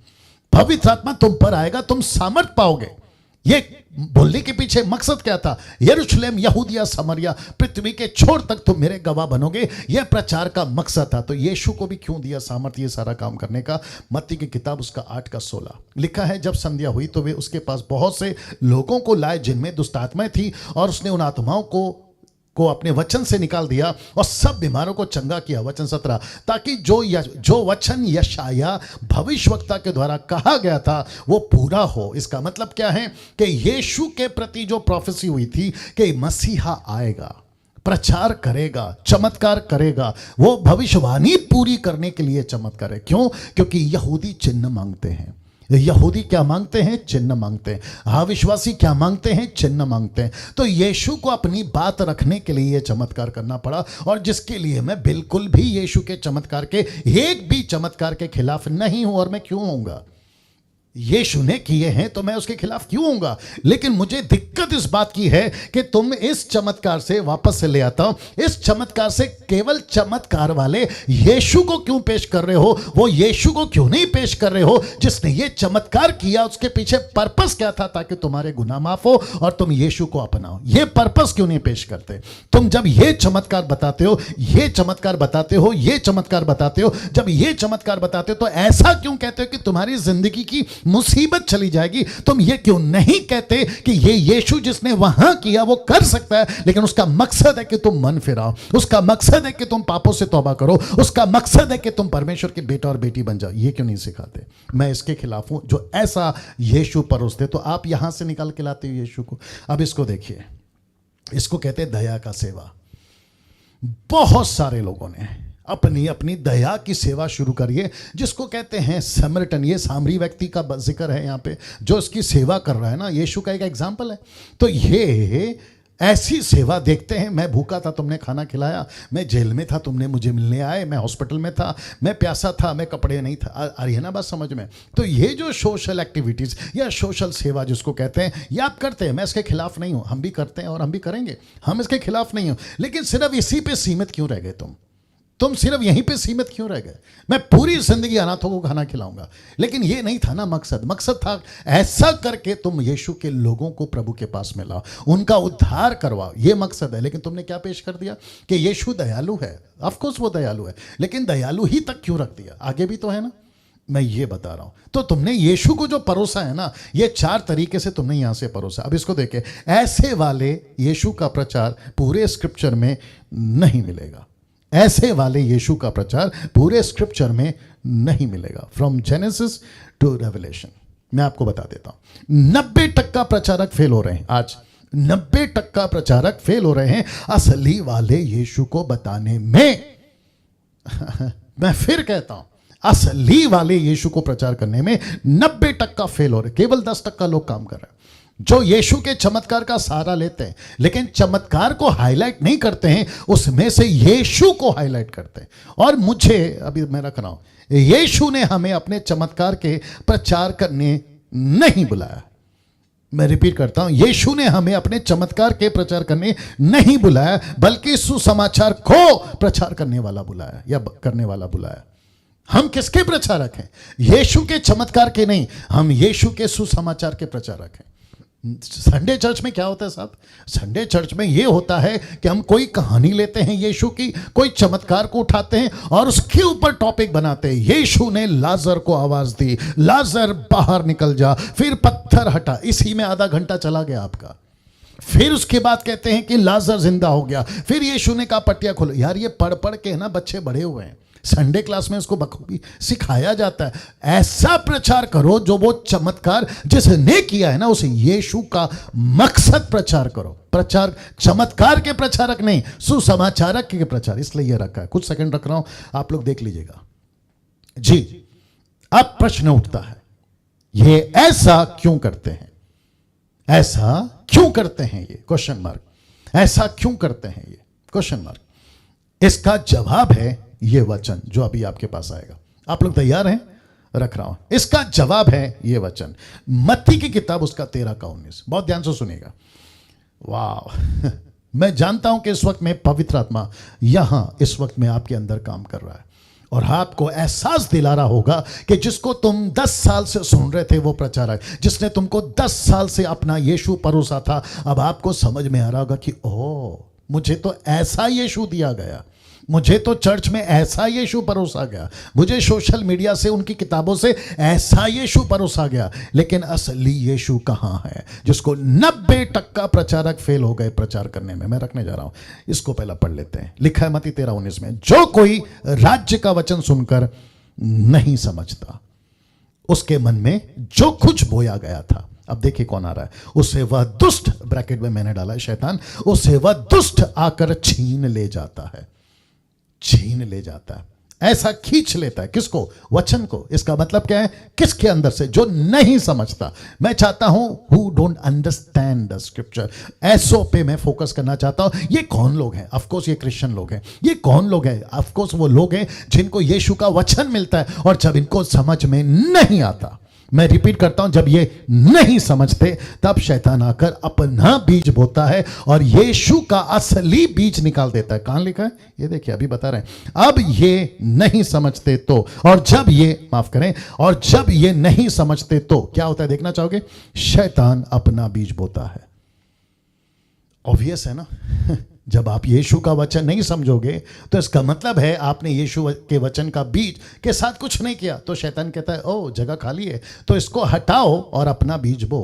पवित्र आत्मा तुम पर आएगा, तुम सामर्थ पाओगे। ये बोलने के पीछे मकसद क्या था? यरूशलेम, यहूदिया, समरिया, पृथ्वी के छोर तक तुम मेरे गवाह बनोगे, यह प्रचार का मकसद था। तो यीशु को भी क्यों दिया सामर्थ्य ये सारा काम करने का? मत्ती की किताब उसका 8 का 16 लिखा है, जब संध्या हुई तो वे उसके पास बहुत से लोगों को लाए जिनमें दुष्ट आत्माएं थी, और उसने उन आत्माओं को अपने वचन से निकाल दिया और सब बीमारों को चंगा किया। वचन 17, ताकि जो वचन यशाया भविष्यवक्ता के द्वारा कहा गया था वो पूरा हो। इसका मतलब क्या है कि यीशु के प्रति जो प्रोफेसी हुई थी कि मसीहा आएगा, प्रचार करेगा, चमत्कार करेगा, वो भविष्यवाणी पूरी करने के लिए चमत्कार है। क्यों? क्योंकि यहूदी चिन्ह मांगते हैं। यहूदी क्या मांगते हैं? चिन्ह मांगते हैं। अविश्वासी क्या मांगते हैं? चिन्ह मांगते हैं। तो यीशु को अपनी बात रखने के लिए यह चमत्कार करना पड़ा, और जिसके लिए मैं बिल्कुल भी यीशु के चमत्कार के, एक भी चमत्कार के खिलाफ नहीं हूं। और मैं क्यों होऊंगा? यीशु ने किए हैं तो मैं उसके खिलाफ क्यों होऊंगा? लेकिन मुझे दिक्कत इस बात की है कि तुम इस चमत्कार से, वापस से ले आता हूं, इस चमत्कार से केवल चमत्कार वाले यीशु को क्यों पेश कर रहे हो? वो यीशु को क्यों नहीं पेश कर रहे हो जिसने ये चमत्कार किया? उसके पीछे पर्पस क्या था? ताकि तुम्हारे गुनाह माफ हो और तुम यीशु को अपनाओ। ये पर्पस क्यों नहीं पेश करते? तुम जब ये चमत्कार बताते हो, ये चमत्कार बताते हो, ये चमत्कार बताते हो, जब ये चमत्कार बताते हो तो ऐसा क्यों कहते हो कि तुम्हारी जिंदगी की मुसीबत चली जाएगी? तुम ये क्यों नहीं कहते कि ये यीशु जिसने वहां किया वो कर सकता है, लेकिन उसका मकसद है कि तुम मन फिराओ, उसका मकसद है कि तुम पापों से तौबा करो, उसका मकसद है कि तुम परमेश्वर के बेटा और बेटी बन जाओ? ये क्यों नहीं सिखाते? मैं इसके खिलाफ हूं जो ऐसा यीशु परोसते। तो आप यहां से निकाल के लाते हो यीशु को। अब इसको देखिए, इसको कहते हैं दया का सेवा। बहुत सारे लोगों ने अपनी अपनी दया की सेवा शुरू करिए, जिसको कहते हैं समरिटन। ये सामरी व्यक्ति का जिक्र है यहाँ पे, जो इसकी सेवा कर रहा है ना, यीशु का एक एग्जाम्पल है। तो ये ऐसी सेवा देखते हैं, मैं भूखा था तुमने खाना खिलाया, मैं जेल में था तुमने मुझे मिलने आए, मैं हॉस्पिटल में था, मैं प्यासा था, मैं कपड़े नहीं था। आ रही है ना बात समझ में? तो ये जो सोशल एक्टिविटीज़ या सोशल सेवा जिसको कहते हैं, ये आप करते हैं, मैं इसके खिलाफ नहीं हूँ, हम भी करते हैं और हम भी करेंगे, हम इसके खिलाफ नहीं हूँ। लेकिन सिर्फ इसी पे सीमित क्यों रह गए तुम सिर्फ यहीं पे सीमित क्यों रह गए? मैं पूरी जिंदगी अनाथों को खाना खिलाऊंगा, लेकिन ये नहीं था ना मकसद था ऐसा करके तुम यीशु के लोगों को प्रभु के पास में लाओ, उनका उद्धार करवाओ, ये मकसद है। लेकिन तुमने क्या पेश कर दिया कि यीशु दयालु है। ऑफ कोर्स वो दयालु है, लेकिन दयालु ही तक क्यों रख दिया? आगे भी तो है ना, मैं ये बता रहा हूं। तो तुमने यीशु को जो परोसा है ना, ये 4 तरीके से तुमने यहां से परोसा। अब इसको देखे, ऐसे वाले यीशु का प्रचार पूरे स्क्रिप्चर में नहीं मिलेगा। ऐसे वाले यीशु का प्रचार पूरे स्क्रिप्चर में नहीं मिलेगा। फ्रॉम जेनेसिस टू रेवलेशन मैं आपको बता देता हूं, 90% प्रचारक फेल हो रहे हैं आज। 90% प्रचारक फेल हो रहे हैं असली वाले यीशु को बताने में। मैं फिर कहता हूं, असली वाले यीशु को प्रचार करने में 90% फेल हो रहे, केवल 10% लोग काम कर रहे हैं जो यीशु के चमत्कार का सहारा लेते हैं, लेकिन चमत्कार को हाईलाइट नहीं करते हैं, उसमें से यीशु को हाईलाइट करते हैं। और मुझे अभी मैं रख रहा हूं, यीशु ने हमें अपने चमत्कार के प्रचार करने नहीं बुलाया। मैं रिपीट करता हूं, यीशु ने हमें अपने चमत्कार के प्रचार करने नहीं बुलाया, बल्कि सुसमाचार को प्रचार करने वाला बुलाया या करने वाला बुलाया। हम किसके प्रचारक हैं? यीशु के चमत्कार के नहीं, हम यीशु के सुसमाचार के प्रचारक हैं। संडे चर्च में क्या होता है साहब? संडे चर्च में यह होता है कि हम कोई कहानी लेते हैं यीशु की, कोई चमत्कार को उठाते हैं और उसके ऊपर टॉपिक बनाते हैं। यीशु ने लाजर को आवाज दी, लाजर बाहर निकल जा, फिर पत्थर हटा, इसी में आधा घंटा चला गया आपका। फिर उसके बाद कहते हैं कि लाजर जिंदा हो गया, फिर यीशु ने कहा पट्टियां खोलो। यार ये पढ़ पढ़ के ना बच्चे बड़े हुए हैं, संडे क्लास में इसको बखूबी सिखाया जाता है। ऐसा प्रचार करो जो वो चमत्कार जिसने किया है ना, उस यीशु का मकसद प्रचार करो। प्रचार चमत्कार के प्रचारक नहीं, सुसमाचारक के प्रचार, इसलिए ये रखा है। कुछ सेकंड रख रहा हूं, आप लोग देख लीजिएगा जी। अब प्रश्न उठता है, ये ऐसा क्यों करते हैं? ऐसा क्यों करते हैं? ये क्वेश्चन मार्क। ऐसा क्यों करते हैं? ये क्वेश्चन मार्क। इसका जवाब है ये वचन जो अभी आपके पास आएगा। आप लोग तैयार हैं? रख रहा हूं। इसका जवाब है ये वचन, मत्ती की किताब उसका 13 का 19। बहुत ध्यान से सुनिएगा। वाह मैं जानता हूं कि इस वक्त में पवित्र आत्मा यहां इस वक्त में आपके अंदर काम कर रहा है और आपको एहसास दिला रहा होगा कि जिसको तुम 10 साल से सुन रहे थे, वो प्रचारक जिसने तुमको 10 साल से अपना यीशु परोसा था, अब आपको समझ में आ रहा होगा कि ओह, मुझे तो ऐसा यीशु दिया गया, मुझे तो चर्च में ऐसा यीशु परोसा गया, मुझे सोशल मीडिया से उनकी किताबों से ऐसा यीशु परोसा गया। लेकिन असली यीशु कहां है, जिसको 90% प्रचारक फेल हो गए प्रचार करने में? मैं रखने जा रहा हूं, इसको पहला पढ़ लेते हैं। लिखा है मत्ती 13:19 में, जो कोई राज्य का वचन सुनकर नहीं समझता, उसके मन में जो कुछ बोया गया था, अब देखिए कौन आ रहा है, उसे वह दुष्ट, ब्रैकेट में मैंने डाला है शैतान, उसे वह दुष्ट आकर छीन ले जाता है। छीन ले जाता है, ऐसा खींच लेता है। किसको? वचन को। इसका मतलब क्या है? किसके अंदर से? जो नहीं समझता। मैं चाहता हूं who don't understand the scripture, ऐसो पे मैं फोकस करना चाहता हूं। ये कौन लोग हैं? ऑफ कोर्स ये क्रिश्चियन लोग हैं। ये कौन लोग हैं? ऑफ कोर्स वो लोग हैं जिनको यीशु का वचन मिलता है और जब इनको समझ में नहीं आता, मैं रिपीट करता हूं, जब ये नहीं समझते तब शैतान आकर अपना बीज बोता है और यीशु का असली बीज निकाल देता है। कहां लिखा है? ये देखिए अभी बता रहे हैं। अब ये नहीं समझते तो, और जब ये, माफ करें, और जब ये नहीं समझते तो क्या होता है देखना चाहोगे? शैतान अपना बीज बोता है। ऑब्वियस है ना जब आप यीशु का वचन नहीं समझोगे तो इसका मतलब है आपने यीशु के वचन का बीज के साथ कुछ नहीं किया। तो शैतान कहता है ओ जगह खाली है, तो इसको हटाओ और अपना बीज बो।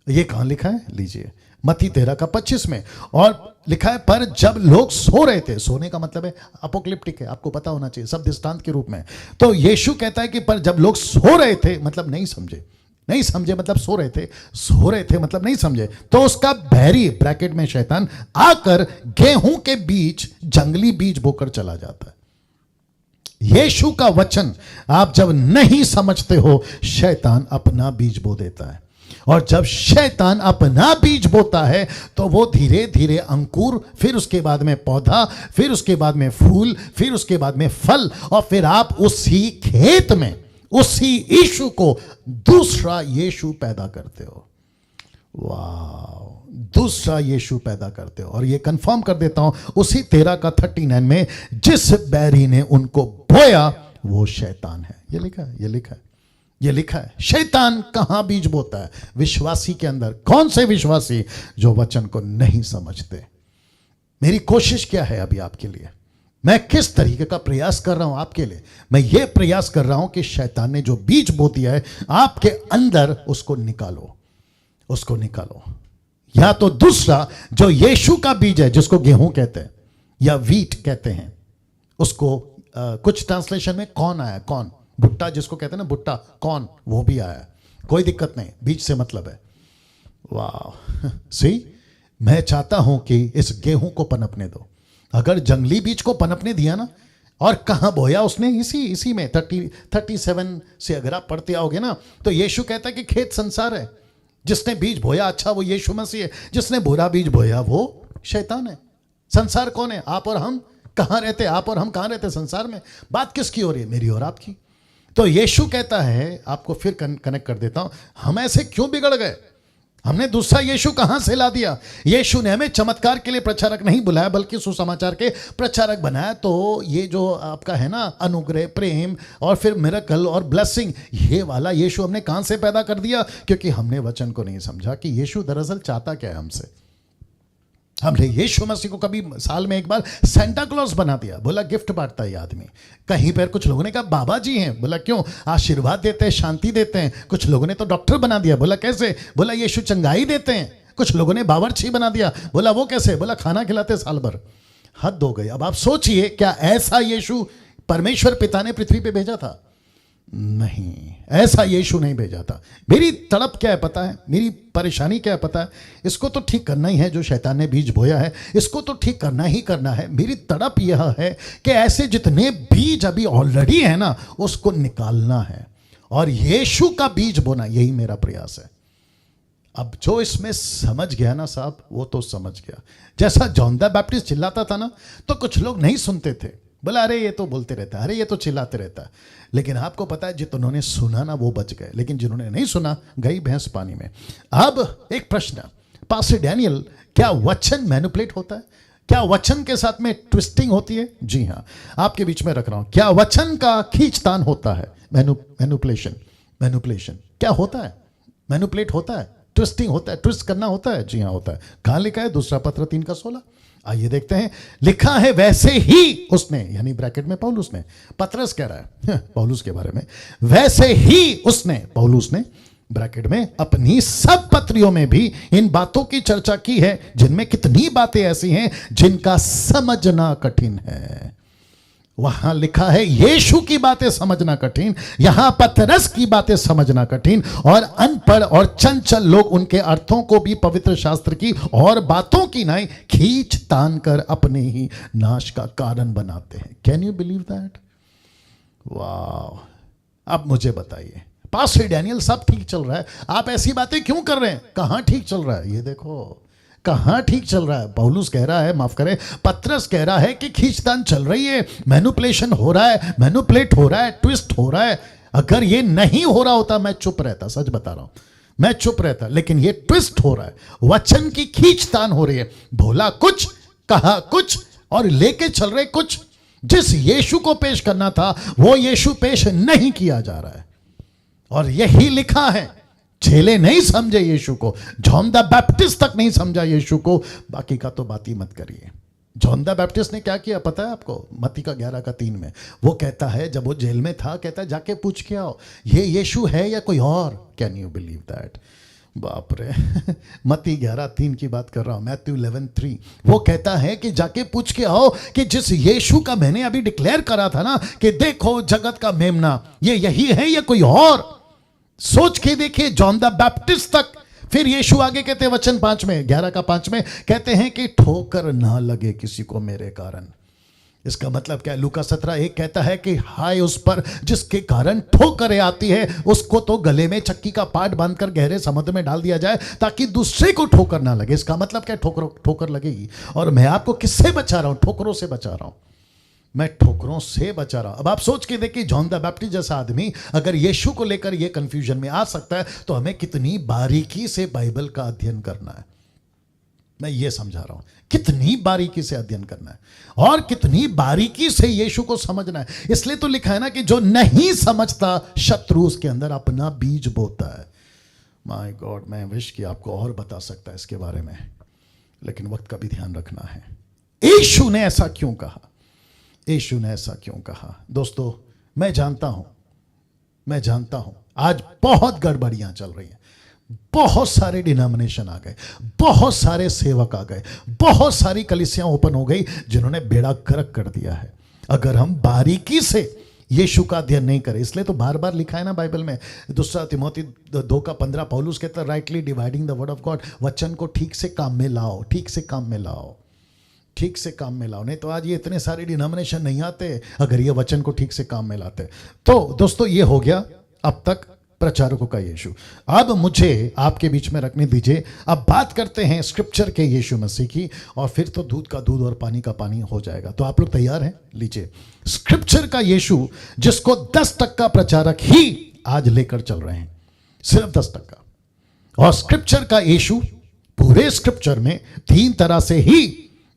ये कहां लिखा है? लीजिए मत्ती 13 का 25 में। और लिखा है, पर जब लोग सो रहे थे, सोने का मतलब है अपोक्लिप्टिक है, आपको पता होना चाहिए, सब दृष्टांत के रूप में। तो यीशु कहता है कि पर जब लोग सो रहे थे, मतलब नहीं समझे, नहीं समझे मतलब सो रहे थे, सो रहे थे मतलब नहीं समझे, तो उसका बैरी, ब्रैकेट में शैतान, आकर गेहूं के बीच, जंगली बीज बोकर चला जाता है। यीशु का वचन आप जब नहीं समझते हो, शैतान अपना बीज बो देता है। और जब शैतान अपना बीज बोता है तो वो धीरे धीरे अंकुर, फिर उसके बाद में पौधा, फिर उसके बाद में फूल, फिर उसके बाद में फल, और फिर आप उसी खेत में उसी यीशु को दूसरा यीशु पैदा करते हो। वाह, दूसरा यीशु पैदा करते हो। और ये कंफर्म कर देता हूं, उसी 13 का 39 में जिस बैरी ने उनको बोया वो शैतान है। ये लिखा है, ये लिखा है, ये लिखा है। शैतान कहां बीज बोता है? विश्वासी के अंदर। कौन से विश्वासी? जो वचन को नहीं समझते। मेरी कोशिश क्या है अभी आपके लिए? मैं किस तरीके का प्रयास कर रहा हूं आपके लिए? मैं ये प्रयास कर रहा हूं कि शैतान ने जो बीज बो दिया है आपके अंदर, उसको निकालो, उसको निकालो। या तो दूसरा जो यीशु का बीज है, जिसको गेहूं कहते हैं या वीट कहते हैं, उसको कुछ ट्रांसलेशन में कौन आया, कौन, भुट्टा जिसको कहते हैं ना, भुट्टा, कौन, वो भी आया। कोई दिक्कत नहीं, बीज से मतलब है। वाह, सी, मैं चाहता हूं कि इस गेहूं को पनपने दो। अगर जंगली बीज को पनपने दिया ना, और कहां बोया उसने? इसी में 37 से अगर आप पढ़ते आओगे ना, तो यीशु कहता है कि खेत संसार है। जिसने बीज बोया, अच्छा, वो यीशु मसीह है। जिसने बुरा बीज बोया वो शैतान है। संसार कौन है? आप और हम। कहां रहते? आप और हम कहां रहते? संसार में। बात किसकी हो रही है? मेरी और आपकी। तो यीशु कहता है, आपको फिर कनेक्ट कर देता हूं, हम ऐसे क्यों बिगड़ गए? हमने दूसरा यीशु कहां से ला दिया? यीशु ने हमें चमत्कार के लिए प्रचारक नहीं बुलाया, बल्कि सुसमाचार के प्रचारक बनाया। तो ये जो आपका है ना, अनुग्रह, प्रेम और फिर मिरेकल और ब्लेसिंग, ये वाला यीशु हमने कहां से पैदा कर दिया? क्योंकि हमने वचन को नहीं समझा कि यीशु दरअसल चाहता क्या है हमसे। हमने यीशु मसीह को कभी साल में एक बार सेंटा क्लॉज बना दिया, बोला गिफ्ट बांटता है आदमी। कहीं पर कुछ लोगों ने कहा बाबा जी हैं, बोला क्यों? आशीर्वाद देते हैं, शांति देते हैं। कुछ लोगों ने तो डॉक्टर बना दिया, बोला कैसे? बोला यीशु चंगाई देते हैं। कुछ लोगों ने बावर्ची बना दिया, बोला वो कैसे? बोला खाना खिलाते साल भर। हद हो गई। अब आप सोचिए, क्या ऐसा यीशु परमेश्वर पिता ने पृथ्वी पे भेजा था? नहीं, ऐसा यीशु नहीं भेजा था। मेरी तड़प क्या है पता है? मेरी परेशानी क्या है पता है? इसको तो ठीक करना ही है, जो शैतान ने बीज बोया है, इसको तो ठीक करना ही करना है। मेरी तड़प यह है कि ऐसे जितने बीज अभी ऑलरेडी है ना, उसको निकालना है और यीशु का बीज बोना, यही मेरा प्रयास है। अब जो इसमें समझ गया ना साहब, वो तो समझ गया। जैसा जॉन द बैप्टिस्ट चिल्लाता था ना, तो कुछ लोग नहीं सुनते थे, बोला अरे ये तो बोलते रहता है, अरे ये तो चिल्लाते रहता है। लेकिन आपको पता है, जिन्होंने सुना ना वो बच गए, लेकिन जिन्होंने नहीं सुना गई भैंस पानी में। अब एक प्रश्न, पास्टर डैनियल, क्या वचन मैनिपुलेट होता है? क्या वचन के साथ में ट्विस्टिंग होती है? जी हाँ, आपके बीच में रख रहा हूं। क्या वचन का खींचतान होता है? मैनिपुलेशन क्या होता है? मैनिपुलेट होता है, ट्विस्टिंग होता है, ट्विस्ट करना होता है। जी हाँ, होता है। कहां लिखा है? दूसरा पत्र 3:16। आइए देखते हैं। लिखा है वैसे ही उसने, यानी ब्रैकेट में पौलुस ने, पतरस कह रहा है पौलुस के बारे में, वैसे ही उसने, पौलुस ने ब्रैकेट में, अपनी सब पत्रियों में भी इन बातों की चर्चा की है, जिनमें कितनी बातें ऐसी हैं जिनका समझना कठिन है। वहां लिखा है यीशु की बातें समझना कठिन, यहां पतरस की बातें समझना कठिन, और अनपढ़ और चंचल लोग उनके अर्थों को भी पवित्र शास्त्र की और बातों की नहीं खींच तान कर अपने ही नाश का कारण बनाते हैं। Can you believe that? वाह। अब मुझे बताइए, पास्टर डैनियल सब ठीक चल रहा है, आप ऐसी बातें क्यों कर रहे हैं? कहां ठीक चल रहा है? ये देखो कहां ठीक चल रहा है। पौलुस कह रहा है, माफ करें, पतरस कह रहा है कि खींचतान चल रही है, मैनिपुलेशन हो रहा है, मैनिपुलेट हो रहा है, ट्विस्ट हो रहा है। अगर ये नहीं हो रहा होता मैं चुप रहता, सच बता रहा हूं, मैं चुप रहता। लेकिन ये ट्विस्ट हो रहा है, वचन की खींचतान हो रही है। बोला कुछ, कहा कुछ और लेके चल रहे कुछ। जिस यीशु को पेश करना था वो यीशु पेश नहीं किया जा रहा है। और यही लिखा है, चेले नहीं समझे यीशु को, जॉन द बैप्टिस्ट तक नहीं समझा यीशु को, बाकी का तो बात ही मत करिए। जॉन द बैप्टिस्ट ने क्या किया पता है आपको? मत्ती का 11:3 में वो कहता है, जब वो जेल में था, कहता है जाके पूछ के आओ ये यीशु है या कोई और। Can you believe that? बाप रे मत्ती 11:3 की बात कर रहा हूं, मैथ्यू 11:3। वो कहता है कि जाके पूछ के आओ कि जिस यीशु का मैंने अभी डिक्लेयर करा था ना कि देखो जगत का मेमना, ये यही है या कोई और। सोच के देखिए, जॉन द बैप्टिस्ट तक। फिर यीशु आगे कहते हैं वचन 5 में, 11:5 में कहते हैं कि ठोकर ना लगे किसी को मेरे कारण। इसका मतलब क्या है? लूका 17:1 कहता है कि हाय उस पर जिसके कारण ठोकरें आती है, उसको तो गले में चक्की का पाट बांधकर गहरे समुद्र में डाल दिया जाए ताकि दूसरे को ठोकर ना लगे। इसका मतलब क्या? ठोकर लगेगी। और मैं आपको किससे बचा रहा हूं? ठोकरों से बचा रहा हूं। मैं ठोकरों से बचा रहा हूं। अब आप सोच के देखिए, जॉन द बैप्टिस्ट जैसा आदमी अगर यीशु को लेकर यह कंफ्यूजन में आ सकता है तो हमें कितनी बारीकी से बाइबल का अध्ययन करना है। मैं ये समझा रहा हूं, कितनी बारीकी से अध्ययन करना है और कितनी बारीकी से यीशु को समझना है। इसलिए तो लिखा है ना कि जो नहीं समझता शत्रु उसके अंदर अपना बीज बोता है। माय गॉड, मैं विश कि आपको और बता सकता है इसके बारे में, लेकिन वक्त का भी ध्यान रखना है। यीशु ने ऐसा क्यों कहा? यीशु ने ऐसा क्यों कहा? दोस्तों, मैं जानता हूं आज बहुत गड़बड़ियां चल रही हैं। बहुत सारे डिनोमिनेशन आ गए, बहुत सारे सेवक आ गए, बहुत सारी कलीसियां ओपन हो गई जिन्होंने बेड़ा गर्क कर दिया है। अगर हम बारीकी से यीशु का अध्ययन नहीं करें, इसलिए तो बार बार लिखा है ना बाइबल में, 2 तिमोथी 2:15 पौलुस कहता है rightly dividing the word of God, वचन को ठीक से काम में लाओ, ठीक से काम में लाओ, ठीक से काम में लाओ। नहीं तो आज ये इतने सारे डिनोमिनेशन नहीं आते अगर ये वचन को ठीक से काम में लाते। तो दोस्तों, ये हो गया अब तक प्रचारकों का यीशु। अब मुझे आपके बीच में रखने दीजिए। अब बात करते हैं स्क्रिप्चर के यीशु मसीह की, और फिर तो दूध का दूध और पानी का पानी हो जाएगा। तो आप लोग तैयार हैं? लीजिए, स्क्रिप्चर का यीशु जिसको 10% प्रचारक ही आज लेकर चल रहे हैं, सिर्फ 10%। और स्क्रिप्चर का यीशु पूरे स्क्रिप्चर में 3 तरह से ही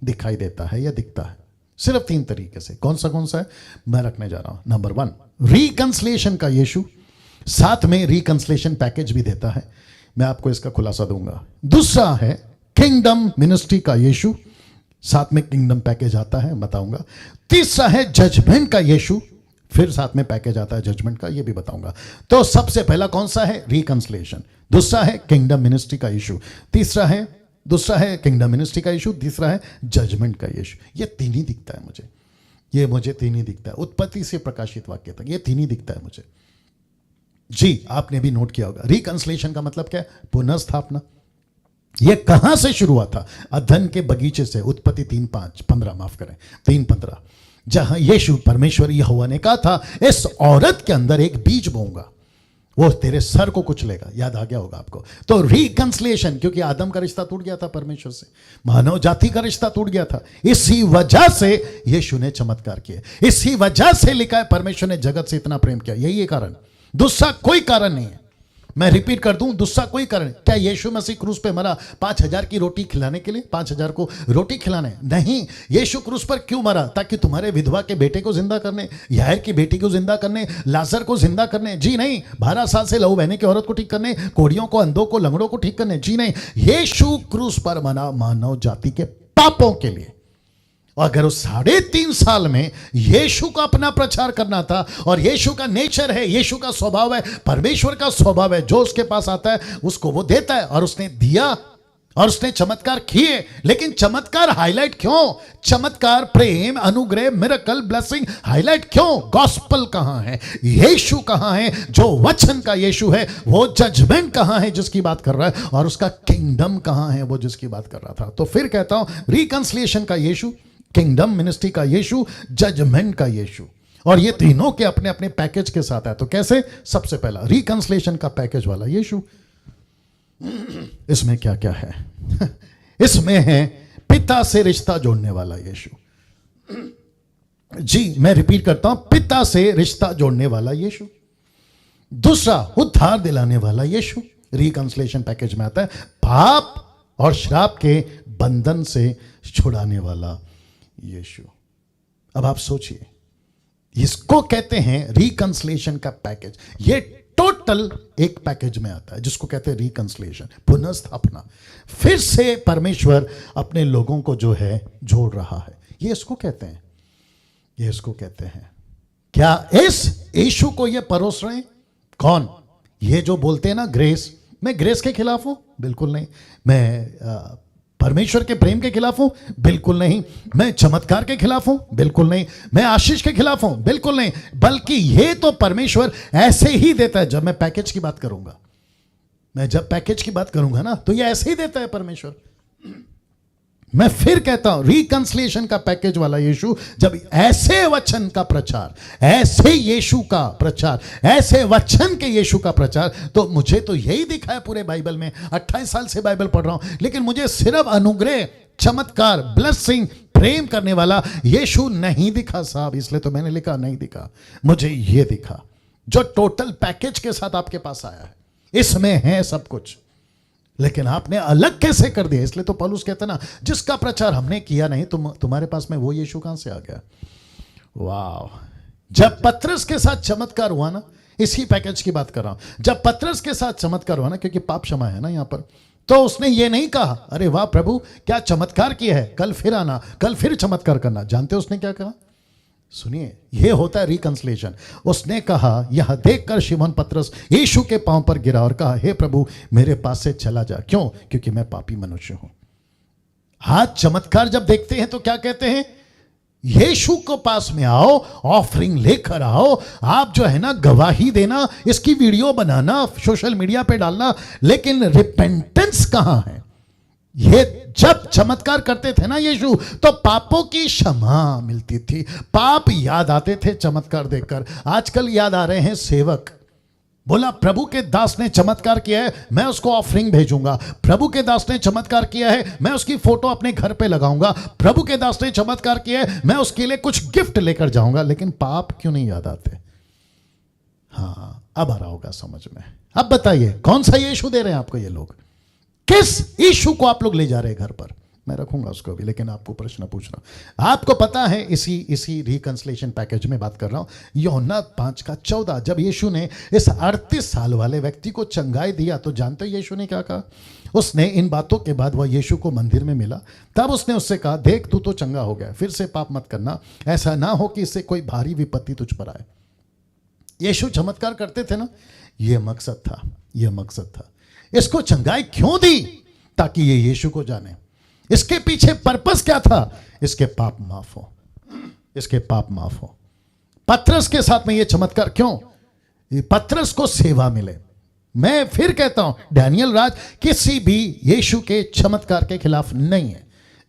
दिखाई देता है या दिखता है, सिर्फ 3 तरीके से। कौन सा है मैं रखने जा रहा हूं। नंबर 1, रिकंसलेशन का यीशु, साथ में रिकंसलेशन पैकेज भी देता है, मैं आपको इसका खुलासा दूंगा। दूसरा है किंगडम मिनिस्ट्री का यीशु, साथ में किंगडम पैकेज आता है, बताऊंगा। तीसरा है जजमेंट का यीशु, फिर साथ में पैकेज आता है जजमेंट का, ये भी बताऊंगा। तो सबसे पहला कौन सा है? रिकंसलेशन। दूसरा है किंगडम मिनिस्ट्री का यीशु, दूसरा है किंगडम मिनिस्ट्री का यीशु, तीसरा है जजमेंट का यीशु। ये 3 ही दिखता है मुझे 3 ही दिखता है, उत्पत्ति से प्रकाशित वाक्य तक ये 3 ही दिखता है मुझे। जी, आपने भी नोट किया होगा। रिकंसलेशन का मतलब क्या है? पुनर्स्थापना। यह कहां से शुरू हुआ था? अदन के बगीचे से। उत्पत्ति 3:15, माफ करें 3:15, जहां यीशु परमेश्वर यहोवा ने कहा था इस औरत के अंदर एक बीज बोऊंगा, वो तेरे सर को कुचलेगा। याद आ गया होगा आपको। तो रिकंसलेशन, क्योंकि आदम का रिश्ता टूट गया था परमेश्वर से, मानव जाति का रिश्ता टूट गया था, इसी वजह से यीशु ने चमत्कार किए, इसी वजह से लिखा है परमेश्वर ने जगत से इतना प्रेम किया। यही है कारण, दूसरा कोई कारण नहीं है। मैं रिपीट कर दूं, दूसरा कोई कारण। क्या यीशु मसीह क्रूस पे मरा 5000 की रोटी खिलाने के लिए? 5000 को रोटी खिलाने? नहीं। यीशु क्रूस पर क्यों मरा? ताकि तुम्हारे विधवा के बेटे को जिंदा करने, यायर की बेटी को जिंदा करने, लाजर को जिंदा करने? जी नहीं। 12 साल से लहू बहने की औरत को ठीक करने, कोढ़ियों को, अंधों को, लंगड़ों को ठीक करने? जी नहीं। यीशु क्रूस पर मरा मानव जाति के पापों के लिए। अगर उस 3.5 साल में यीशु का अपना प्रचार करना था, और यीशु का नेचर है, यीशु का स्वभाव है, परमेश्वर का स्वभाव है, जो उसके पास आता है उसको वो देता है, और उसने दिया और उसने चमत्कार किए। लेकिन चमत्कार हाईलाइट क्यों? चमत्कार, प्रेम, अनुग्रह, मिरेकल, ब्लेसिंग हाईलाइट क्यों? गॉस्पल कहां है? यीशु कहां है? जो वचन का यीशु है। वो जजमेंट कहां है जिसकी बात कर रहा है? और उसका किंगडम कहां है वो जिसकी बात कर रहा था? तो फिर कहता हूं, रिकंसलिएशन का यीशु, किंगडम मिनिस्ट्री का यीशु, जजमेंट का यीशु, और ये तीनों के अपने अपने पैकेज के साथ है। तो कैसे? सबसे पहला रिकंसलिएशन का पैकेज वाला यीशु। इसमें क्या क्या है? इसमें है पिता से रिश्ता जोड़ने वाला यीशु। जी, मैं रिपीट करता हूं, पिता से रिश्ता जोड़ने वाला यीशु। दूसरा, उद्धार दिलाने वाला यीशु, रिकंसलिएशन पैकेज में आता है। पाप और श्राप के बंधन से छुड़ाने वाला यीशु। अब आप सोचिए, इसको कहते हैं रिकंसलिएशन का पैकेज। ये टोटल एक पैकेज में आता है जिसको कहते हैं रिकंसलिएशन, पुनर्स्थापना। फिर से परमेश्वर अपने लोगों को जो है जोड़ रहा है, ये इसको कहते हैं, ये इसको कहते हैं। क्या इस यीशु को ये परोस रहे हैं? कौन? ये जो बोलते हैं ना ग्रेस। मैं ग्रेस के खिलाफ हूं? बिल्कुल नहीं। मैं परमेश्वर के प्रेम के खिलाफ हूं? बिल्कुल नहीं। मैं चमत्कार के खिलाफ हूं? बिल्कुल नहीं। मैं आशीष के खिलाफ हूं? बिल्कुल नहीं। बल्कि ये तो परमेश्वर ऐसे ही देता है। जब मैं पैकेज की बात करूंगा, मैं जब पैकेज की बात करूंगा ना, तो ये ऐसे ही देता है परमेश्वर। मैं फिर कहता हूं, रिकंसिलिएशन का पैकेज वाला यीशु जब ऐसे वचन का प्रचार, ऐसे यीशु का प्रचार, ऐसे वचन के यीशु का प्रचार, तो मुझे तो यही दिखा है पूरे बाइबल में। 28 साल से बाइबल पढ़ रहा हूं, लेकिन मुझे सिर्फ अनुग्रह, चमत्कार, ब्लेसिंग, प्रेम करने वाला यीशु नहीं दिखा साहब। इसलिए तो मैंने लिखा नहीं दिखा, मुझे ये दिखा जो टोटल पैकेज के साथ आपके पास आया है। इसमें है सब कुछ, लेकिन आपने अलग कैसे कर दिया। इसलिए तो पौलुस कहता ना, जिसका प्रचार हमने किया नहीं, तुम्हारे पास में वो यीशु कहां से आ गया। वाह! जब पतरस के साथ चमत्कार हुआ ना, इसी पैकेज की बात कर रहा हूं, जब पतरस के साथ चमत्कार हुआ ना, क्योंकि पाप क्षमा है ना यहां पर, तो उसने ये नहीं कहा अरे वाह प्रभु क्या चमत्कार किया है, कल फिर आना, कल फिर चमत्कार करना। जानते हो उसने क्या कहा? सुनिए, यह होता है रिकंसिलिएशन। उसने कहा, यह देखकर शिमोन पतरस यीशु के पांव पर गिरा और कहा, हे प्रभु मेरे पास से चला जा। क्यों? क्योंकि मैं पापी मनुष्य हूं। आज चमत्कार जब देखते हैं तो क्या कहते हैं? यीशु को पास में आओ, ऑफरिंग लेकर आओ, आप जो है ना गवाही देना, इसकी वीडियो बनाना, सोशल मीडिया पे डालना, लेकिन रिपेंटेंस कहां है? ये जब चमत्कार करते थे ना यीशु, तो पापों की क्षमा मिलती थी, पाप याद आते थे चमत्कार देखकर। आजकल याद आ रहे हैं सेवक। बोला प्रभु के दास ने चमत्कार किया है, मैं उसको ऑफरिंग भेजूंगा। प्रभु के दास ने चमत्कार किया है, मैं उसकी फोटो अपने घर पे लगाऊंगा। प्रभु के दास ने चमत्कार किया है, मैं उसके लिए कुछ गिफ्ट लेकर जाऊंगा। लेकिन पाप क्यों नहीं याद आते? हाँ, अब आ रहा होगा समझ में। अब बताइए कौन सा यीशु दे रहे हैं आपको ये लोग? किस यीशु को आप लोग ले जा रहे हैं घर पर? मैं रखूंगा उसको भी, लेकिन आपको प्रश्न पूछना। आपको पता है, इसी रिकंसिलिएशन पैकेज में बात कर रहा हूं। यूहन्ना 5:14, जब यीशु ने इस 38 साल वाले व्यक्ति को चंगाई दिया, तो जानते हो यीशु ने क्या कहा? उसने इन बातों के बाद वह यीशु को मंदिर में मिला, तब उसने उससे कहा, देख तू तो चंगा हो गया, फिर से पाप मत करना, ऐसा ना हो कि इससे कोई भारी विपत्ति तुझ पर आए। यीशु चमत्कार करते थे ना, यह मकसद था, यह मकसद था। इसको चंगाई क्यों दी? ताकि ये यीशु को जाने। इसके पीछे पर्पस क्या था? इसके पाप माफ हो, इसके पाप माफ हो। पतरस के साथ में ये चमत्कार क्यों? पतरस को सेवा मिले। मैं फिर कहता हूं, डैनियल राज किसी भी यीशु के चमत्कार के खिलाफ नहीं है,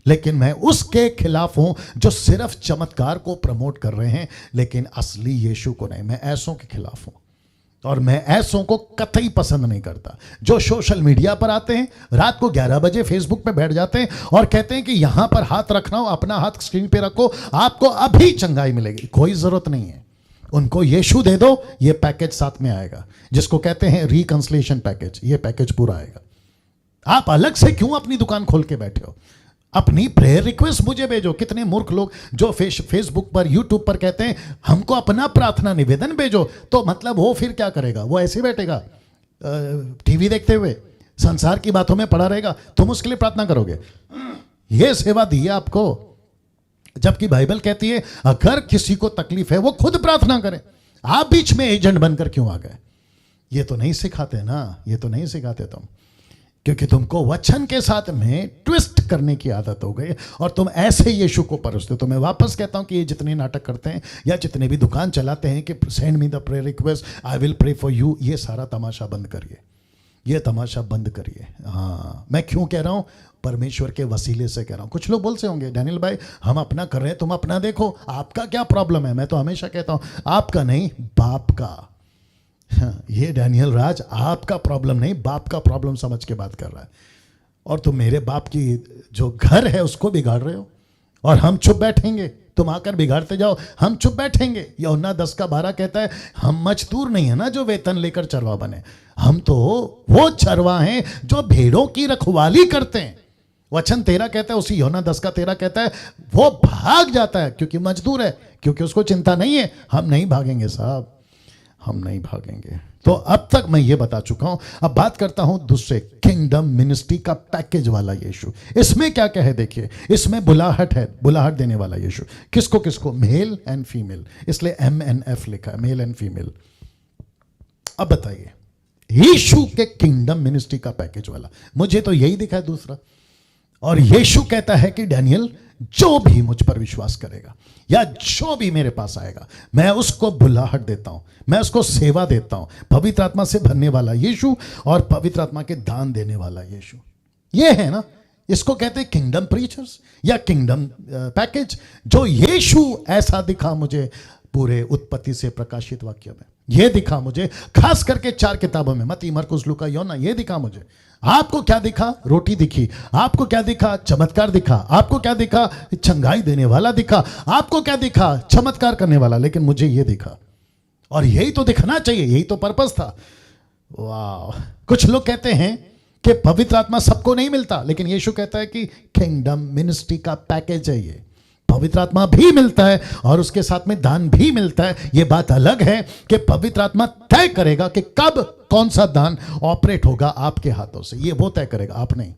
लेकिन मैं उसके खिलाफ हूं जो सिर्फ चमत्कार को प्रमोट कर रहे हैं, लेकिन असली यीशु को नहीं। मैं ऐसों के खिलाफ हूं, और मैं ऐसों को कतई पसंद नहीं करता जो सोशल मीडिया पर आते हैं, रात को 11 बजे फेसबुक पे बैठ जाते हैं और कहते हैं कि यहां पर हाथ रखना हो, अपना हाथ स्क्रीन पे रखो, आपको अभी चंगाई मिलेगी। कोई जरूरत नहीं है, उनको यीशु दे दो, ये पैकेज साथ में आएगा, जिसको कहते हैं रिकंसिलिएशन पैकेज। ये पैकेज पूरा आएगा। आप अलग से क्यों अपनी दुकान खोल के बैठे हो? अपनी प्रेयर रिक्वेस्ट मुझे भेजो। कितने मूर्ख लोग जो फेसबुक पर, यूट्यूब पर कहते हैं हमको अपना प्रार्थना निवेदन भेजो, तो मतलब वो फिर क्या करेगा? वो ऐसे बैठेगा टीवी देखते हुए, संसार की बातों में पड़ा रहेगा, तुम उसके लिए प्रार्थना करोगे? ये सेवा दी है आपको, जबकि बाइबल कहती है अगर किसी को तकलीफ है वो खुद प्रार्थना करे। आप बीच में एजेंट बनकर क्यों आ गए? ये तो नहीं सिखाते ना, ये तो नहीं सिखाते तुम, क्योंकि तुमको वचन के साथ में ट्विस्ट करने की आदत हो गई और तुम ऐसे यीशु को परसते हो। तो मैं वापस कहता हूं कि ये जितने नाटक करते हैं या जितने भी दुकान चलाते हैं कि send me the prayer request, I will pray for you, ये सारा तमाशा बंद करिए, ये तमाशा बंद करिए। हाँ, मैं क्यों कह रहा हूं? परमेश्वर के वसीले से कह रहा हूं। कुछ लोग बोल से होंगे, डैनियल भाई हम अपना कर रहे हैं, तुम अपना देखो, आपका क्या प्रॉब्लम है? मैं तो हमेशा कहता हूं आपका नहीं, बाप का। ये डैनियल राज आपका प्रॉब्लम नहीं, बाप का प्रॉब्लम समझ के बात कर रहा है। और तुम मेरे बाप की जो घर है उसको बिगाड़ रहे हो, और हम चुप बैठेंगे? तुम आकर बिगाड़ते जाओ, हम चुप बैठेंगे? यूहन्ना 10:12 कहता है हम मजदूर नहीं है ना जो वेतन लेकर चरवा बने, हम तो वो चरवा हैं जो भेड़ों की रखवाली करते हैं। वचन 13 कहता है, उसी यूहन्ना 10:13 कहता है वो भाग जाता है क्योंकि मजदूर है, क्योंकि उसको चिंता नहीं है। हम नहीं भागेंगे साहब, हम नहीं भागेंगे। तो अब तक मैं ये बता चुका हूं, अब बात करता हूं दूसरे किंगडम मिनिस्ट्री का पैकेज वाला यीशु। इसमें क्या क्या है देखिए, इसमें बुलाहट है, बुलाहट देने वाला यीशु। किसको किसको? मेल एंड फीमेल, इसलिए MNF लिखा है, मेल एंड फीमेल। अब बताइए, यीशु के किंगडम मिनिस्ट्री का पैकेज वाला, मुझे तो यही दिखा है दूसरा। और यीशु कहता है कि डैनियल, जो भी मुझ पर विश्वास करेगा या जो भी मेरे पास आएगा, मैं उसको बुलाहट देता हूं, मैं उसको सेवा देता हूं। पवित्र आत्मा से भरने वाला यीशु और पवित्र आत्मा के दान देने वाला यीशु, ये है ना। इसको कहते हैं किंगडम प्रीचर्स या किंगडम पैकेज। जो यीशु ऐसा दिखा मुझे पूरे उत्पत्ति से प्रकाशित वाक्य में, यह दिखा मुझे खास करके 4 किताबों में, मत्ती, मरकुस, लूका, योना, यह दिखा मुझे। आपको क्या दिखा? रोटी दिखी। आपको क्या दिखा? चमत्कार दिखा। आपको क्या दिखा? चंगाई देने वाला दिखा। आपको क्या दिखा? चमत्कार करने वाला। लेकिन मुझे यह दिखा, और यही तो दिखना चाहिए, यही तो पर्पस था। वाह! कुछ लोग कहते हैं कि पवित्र आत्मा सबको नहीं मिलता, लेकिन यीशु कहता है कि किंगडम मिनिस्ट्री का पैकेज है ये। पवित्र आत्मा भी मिलता है और उसके साथ में दान भी मिलता है। यह बात अलग है कि पवित्र आत्मा तय करेगा कि कब कौन सा दान ऑपरेट होगा आपके हाथों से, ये वो तय करेगा, आप नहीं।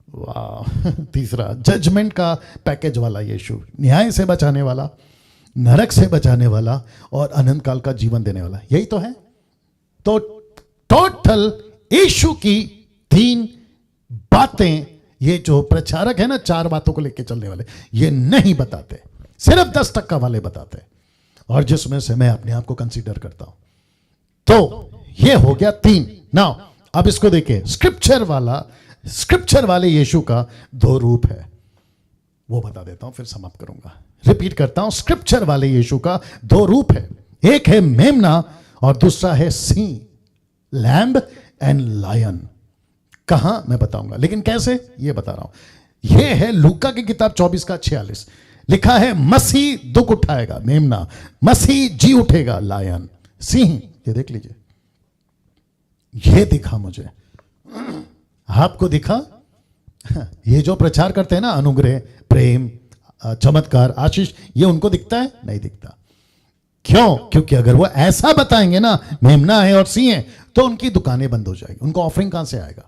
वाह! तीसरा, जजमेंट का पैकेज वाला यीशु, न्याय से बचाने वाला, नरक से बचाने वाला और अनंत काल का जीवन देने वाला, यही तो है। तो टोटल यीशु की 3 बातें, ये जो प्रचारक है ना 4 बातों को लेकर चलने वाले, ये नहीं बताते, सिर्फ 10% वाले बताते, और जिसमें से मैं अपने आप को कंसीडर करता हूं। तो ये हो गया 3। नाउ अब इसको देखिए, स्क्रिप्चर वाले यीशु का 2 रूप है, वो बता देता हूं, फिर समाप्त करूंगा। रिपीट करता हूं, स्क्रिप्चर वाले यीशु का 2 रूप है। एक है मेमना और दूसरा है सिंह, लैम्ब एंड लायन। कहां मैं बताऊंगा, लेकिन कैसे ये बता रहा हूं। यह है लूका की किताब 24 का 46, लिखा है मसीह दुख उठाएगा, मेमना, मसीह जी उठेगा, लायन, सिंह। ये देख लीजिए, ये दिखा मुझे, आपको दिखा? ये जो प्रचार करते हैं ना, अनुग्रह, प्रेम, चमत्कार, आशीष, ये उनको दिखता है? नहीं दिखता। क्यों? क्योंकि अगर वो ऐसा बताएंगे ना, मेमना है और सिंह है, तो उनकी दुकानें बंद हो जाएगी। उनको ऑफरिंग कहां से आएगा?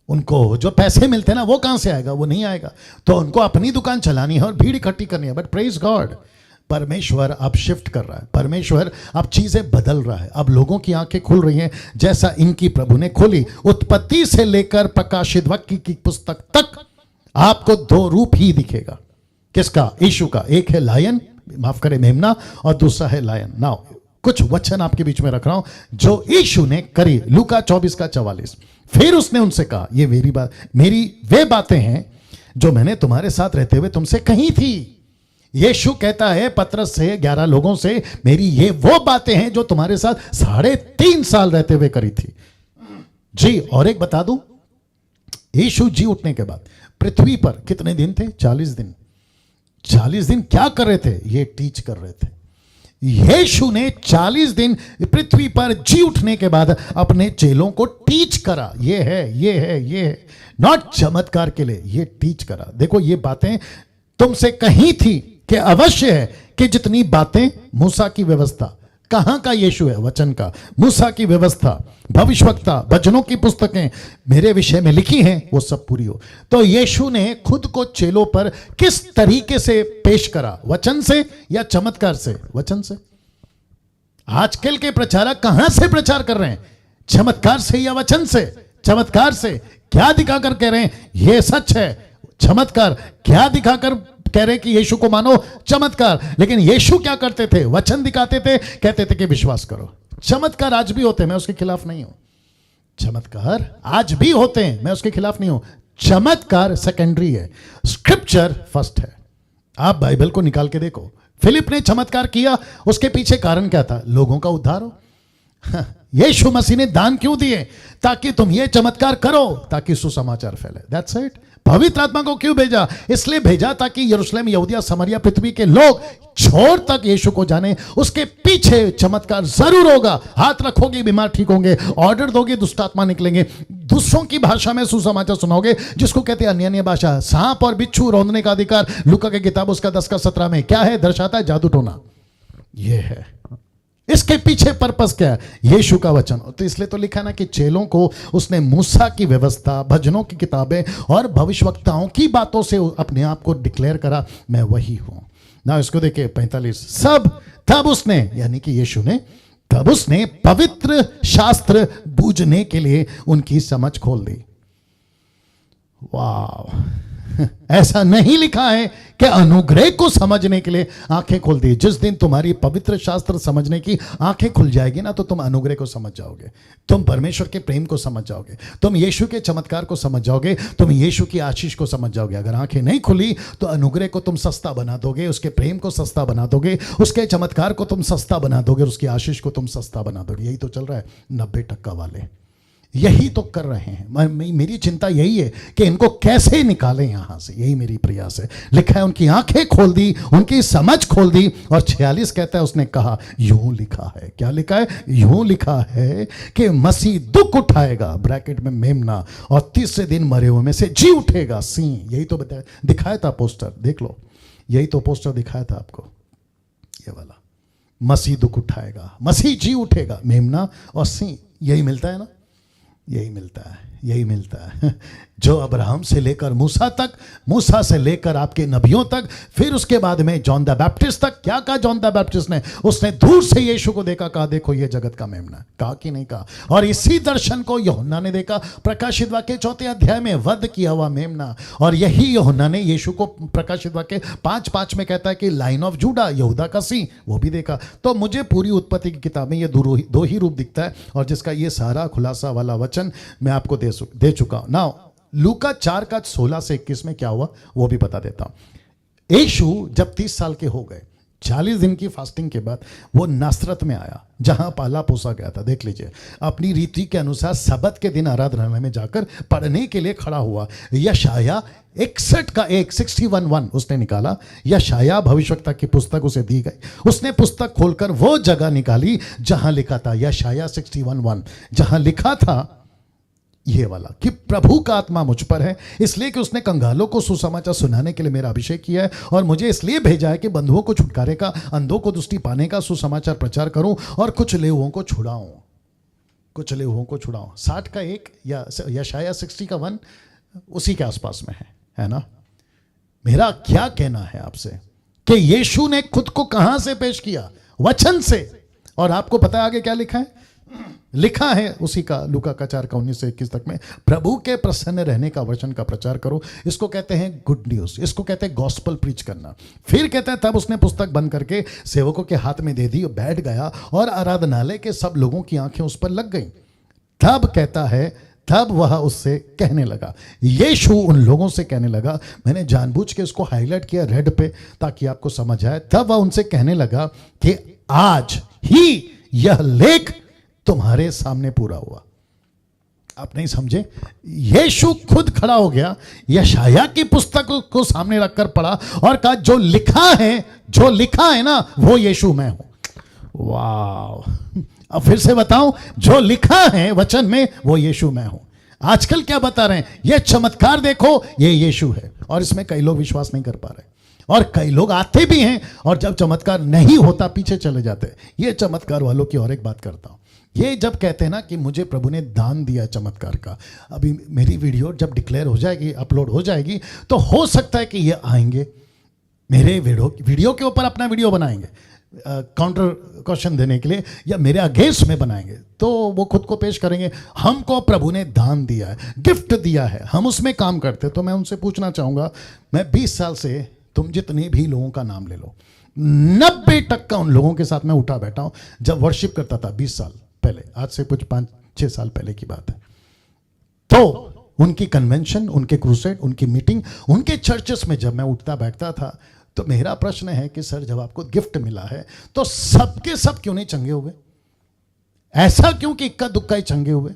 उनको जो पैसे मिलते हैं ना, वो कहां से आएगा? वो नहीं आएगा। तो उनको अपनी दुकान चलानी है और भीड़ इकट्ठी करनी है। बट प्रेज गॉड, परमेश्वर अब शिफ्ट कर रहा है, परमेश्वर अब चीजें बदल रहा है। अब लोगों की आंखें खुल रही हैं, जैसा इनकी प्रभु ने खोली। उत्पत्ति से लेकर प्रकाशित वाक्य की पुस्तक तक आपको 2 रूप ही दिखेगा। किसका? यीशु का। एक है लायन, माफ करें, मेमना, और दूसरा है लायन। नाउ कुछ वचन आपके बीच में रख रहा हूं जो यीशु ने करी। लूका 24 का 44, फिर उसने उनसे कहा, ये मेरी वे बातें हैं जो मैंने तुम्हारे साथ रहते हुए तुमसे कही थी। यीशु कहता है पतरस से, 11 लोगों से, मेरी ये वो बातें हैं जो तुम्हारे साथ 3.5 साल रहते हुए करी थी। जी, और एक बता दूं, यीशु जी उठने के बाद पृथ्वी पर कितने दिन थे? 40 दिन। 40 दिन क्या कर रहे थे? ये टीच कर रहे थे। यीशु ने 40 दिन पृथ्वी पर जी उठने के बाद अपने चेलों को टीच करा। ये है, नॉट चमत्कार के लिए, ये टीच करा। देखो, ये बातें तुमसे कही थी कि अवश्य है कि जितनी बातें मूसा की व्यवस्था, कहां का यीशु है? वचन का। मूसा की व्यवस्था, भविष्यवक्ता, भजनों की पुस्तकें मेरे विषय में लिखी हैं, वो सब पूरी हो। तो यीशु ने खुद को चेलों पर किस तरीके से पेश करा? वचन से या चमत्कार से? वचन से। आजकल के प्रचारक कहां से प्रचार कर रहे हैं? चमत्कार से या वचन से? चमत्कार से। क्या दिखाकर कह रहे हैं ये सच है? चमत्कार। क्या दिखाकर कह रहे कि यीशु को मानो? चमत्कार। लेकिन यीशु क्या करते थे? वचन दिखाते थे, कहते थे कि विश्वास करो। चमत्कार आज भी होते हैं, मैं उसके खिलाफ नहीं हूं। चमत्कार आज भी होते हैं, मैं उसके खिलाफ नहीं हूं। चमत्कार सेकेंडरी है, स्क्रिप्चर फर्स्ट है। आप बाइबल को निकाल के देखो, फिलिप ने चमत्कार किया, उसके पीछे कारण क्या था? लोगों का उद्धार हो। यीशु मसीह ने दान क्यों दिए? ताकि तुम ये चमत्कार करो, ताकि सुसमाचार फैले। That's it. पवित्र आत्मा को क्यों भेजा? इसलिए भेजा ताकि यरूशलेम, यहूदिया, समरिया, पृथ्वी के लोग छोर तक यीशु को जाने। उसके पीछे चमत्कार जरूर होगा। हाथ रखोगे, बीमार ठीक होंगे, ऑर्डर दोगे, दुष्ट आत्मा निकलेंगे, दूसरों की भाषा में सुसमाचार सुनाओगे, जिसको कहते हैं अन्य अन्य भाषा। सांप और बिच्छू रौंदने का अधिकार, लूका की किताब उसका 10 का 17 में क्या है? दर्शाता है जादू टोना। ये है, इसके पीछे पर्पस क्या है? यीशु का वचन। तो इसलिए तो लिखा ना कि चेलों को उसने मूसा की व्यवस्था, भजनों की किताबें और भविष्यवक्ताओं की बातों से अपने आप को डिक्लेयर करा, मैं वही हूं ना। इसको देखिए 45, सब तब उसने, यानी कि यीशु ने, तब उसने पवित्र शास्त्र बूझने के लिए उनकी समझ खोल दी। वाह! ऐसा नहीं लिखा है कि अनुग्रह को समझने के लिए आंखें खोल दी। जिस दिन तुम्हारी पवित्र शास्त्र समझने की आंखें खुल जाएगी ना, तो तुम अनुग्रह को समझ जाओगे, तुम परमेश्वर के प्रेम को समझ जाओगे, तुम यीशु के चमत्कार को समझ जाओगे, तुम यीशु की आशीष को समझ जाओगे। अगर आंखें नहीं खुली तो अनुग्रह को तुम सस्ता बना दोगे, उसके प्रेम को सस्ता बना दोगे, उसके चमत्कार को तुम सस्ता बना दोगे, उसकी आशीष को तुम सस्ता बना दोगे। यही तो चल रहा है 90% वाले, यही तो कर रहे हैं। मेरी चिंता यही है कि इनको कैसे निकालें यहां से, यही मेरी प्रयास है। लिखा है उनकी आंखें खोल दी, उनकी समझ खोल दी। और 46 कहता है उसने कहा यूं लिखा है, क्या लिखा है? यूं लिखा है कि मसीह दुख उठाएगा, ब्रैकेट में मेमना, और तीसरे दिन मरे हुए में से जी उठेगा, सिंह। यही तो बताया, दिखाया था पोस्टर, देख लो, यही तो पोस्टर दिखाया था आपको, ये वाला। मसीह दुख उठाएगा, मसीह जी उठेगा, मेमना और सिंह। यही मिलता है ना, यही मिलता है, यही मिलता है। जो अब्राहम से लेकर मूसा तक, मूसा से लेकर आपके नबियों तक, फिर उसके बाद में जॉन द बैप्टिस्ट तक। क्या कहा जॉन द बैप्टिस्ट ने? उसने दूर से यीशु को देखा, कहा देखो ये जगत का मेमना। कहा कि नहीं कहा? और इसी दर्शन को यूहन्ना ने देखा प्रकाशित वाक्य 4 अध्याय में, वध किया हुआ मेमना। और यही यूहन्ना ने यीशु को प्रकाशित वाक्य 5:5 में कहता है कि लाइन ऑफ जूडा, यहूदा का सिंह, वो भी देखा। तो मुझे पूरी उत्पत्ति की किताब में ये दो ही रूप दिखता है, और जिसका ये सारा खुलासा वाला वचन मैं आपको दे चुका हूं। नाउ लूका 4:16 से 21 में क्या हुआ वो भी बता देता हूं। यीशु जब 30 साल के हो गए, 40 दिन की फास्टिंग के बाद वो नासरत में आया, जहां पाला पोसा गया था। देख लीजिए, अपनी रीति के अनुसार सबत के दिन आराधनालय में जाकर पढ़ने के लिए खड़ा हुआ। यशाया 61:1 उसने निकाला। यशाया भविष्यवक्ता की पुस्तक उसे दी गई, उसने पुस्तक खोलकर वो जगह निकाली जहां लिखा था, यशाया 61:1, जहां लिखा था ये वाला कि प्रभु का आत्मा मुझ पर है, इसलिए कि उसने कंगालों को सुसमाचार सुनाने के लिए मेरा अभिषेक किया है, और मुझे इसलिए भेजा है कि बंधुओं को छुटकारे का, अंधों को दृष्टि पाने का सुसमाचार प्रचार करूं, और कुछ लेहुओं को छुड़ाऊं, कुछ लेहुओं को छुड़ाऊं। 60:1 या यशाया 60:1 उसी के आसपास में है ना। मेरा क्या कहना है आपसे कि यीशु ने खुद को कहां से पेश किया? वचन से। और आपको पता है आगे क्या लिखा है? लिखा है उसी का, लूका का 4:19 से 21 तक में, प्रभु के प्रसन्न रहने का वचन का प्रचार करो। इसको कहते हैं गुड न्यूज, इसको कहते हैं गॉस्पल प्रीच करना। फिर कहता है तब उसने पुस्तक बंद करके सेवकों के हाथ में दे दी, बैठ गया, और आराधनालय के सब लोगों की आंखें उस पर लग गई। तब कहता है, तब वह उससे कहने लगा, यीशु उन लोगों से कहने लगा, मैंने जानबूझ के इसको हाईलाइट किया रेड पे ताकि आपको समझ आए। तब वह उनसे कहने लगा कि आज ही यह लेख तुम्हारे सामने पूरा हुआ। आप नहीं समझे? यीशु खुद खड़ा हो गया, यशाया की पुस्तक को सामने रखकर पढ़ा और कहा जो लिखा है ना, वो यीशु मैं हूं। वाह! अब फिर से बताऊं, जो लिखा है वचन में वो यीशु मैं हूं। आजकल क्या बता रहे हैं? ये चमत्कार देखो, ये यीशु है। और इसमें कई लोग विश्वास नहीं कर पा रहे, और कई लोग आते भी हैं, और जब चमत्कार नहीं होता पीछे चले जाते हैं। ये चमत्कार वालों की और एक बात करता हूं, ये जब कहते हैं ना कि मुझे प्रभु ने दान दिया चमत्कार का, अभी मेरी वीडियो जब डिक्लेयर हो जाएगी, अपलोड हो जाएगी, तो हो सकता है कि ये आएंगे मेरे वीडियो के ऊपर अपना वीडियो बनाएंगे काउंटर क्वेश्चन देने के लिए, या मेरे अगेंस्ट में बनाएंगे, तो वो खुद को पेश करेंगे, हमको प्रभु ने दान दिया है, गिफ्ट दिया है, हम उसमें काम करते। तो मैं उनसे पूछना चाहूँगा, मैं 20 साल से, तुम जितने भी लोगों का नाम ले लो, 90% उन लोगों के साथ मैं उठा बैठा हूँ जब वर्शिप करता था 20 साल पहले, आज से कुछ 5-6 साल पहले की बात है। तो उनकी कन्वेंशन, उनके क्रूसेड, उनकी मीटिंग, उनके चर्चेस में जब मैं उठता बैठता था, तो मेरा प्रश्न है कि सर जब आपको गिफ्ट मिला है तो सबके सब क्यों नहीं चंगे हुए? ऐसा क्यों कि इक्का दुक्का ही चंगे हुए?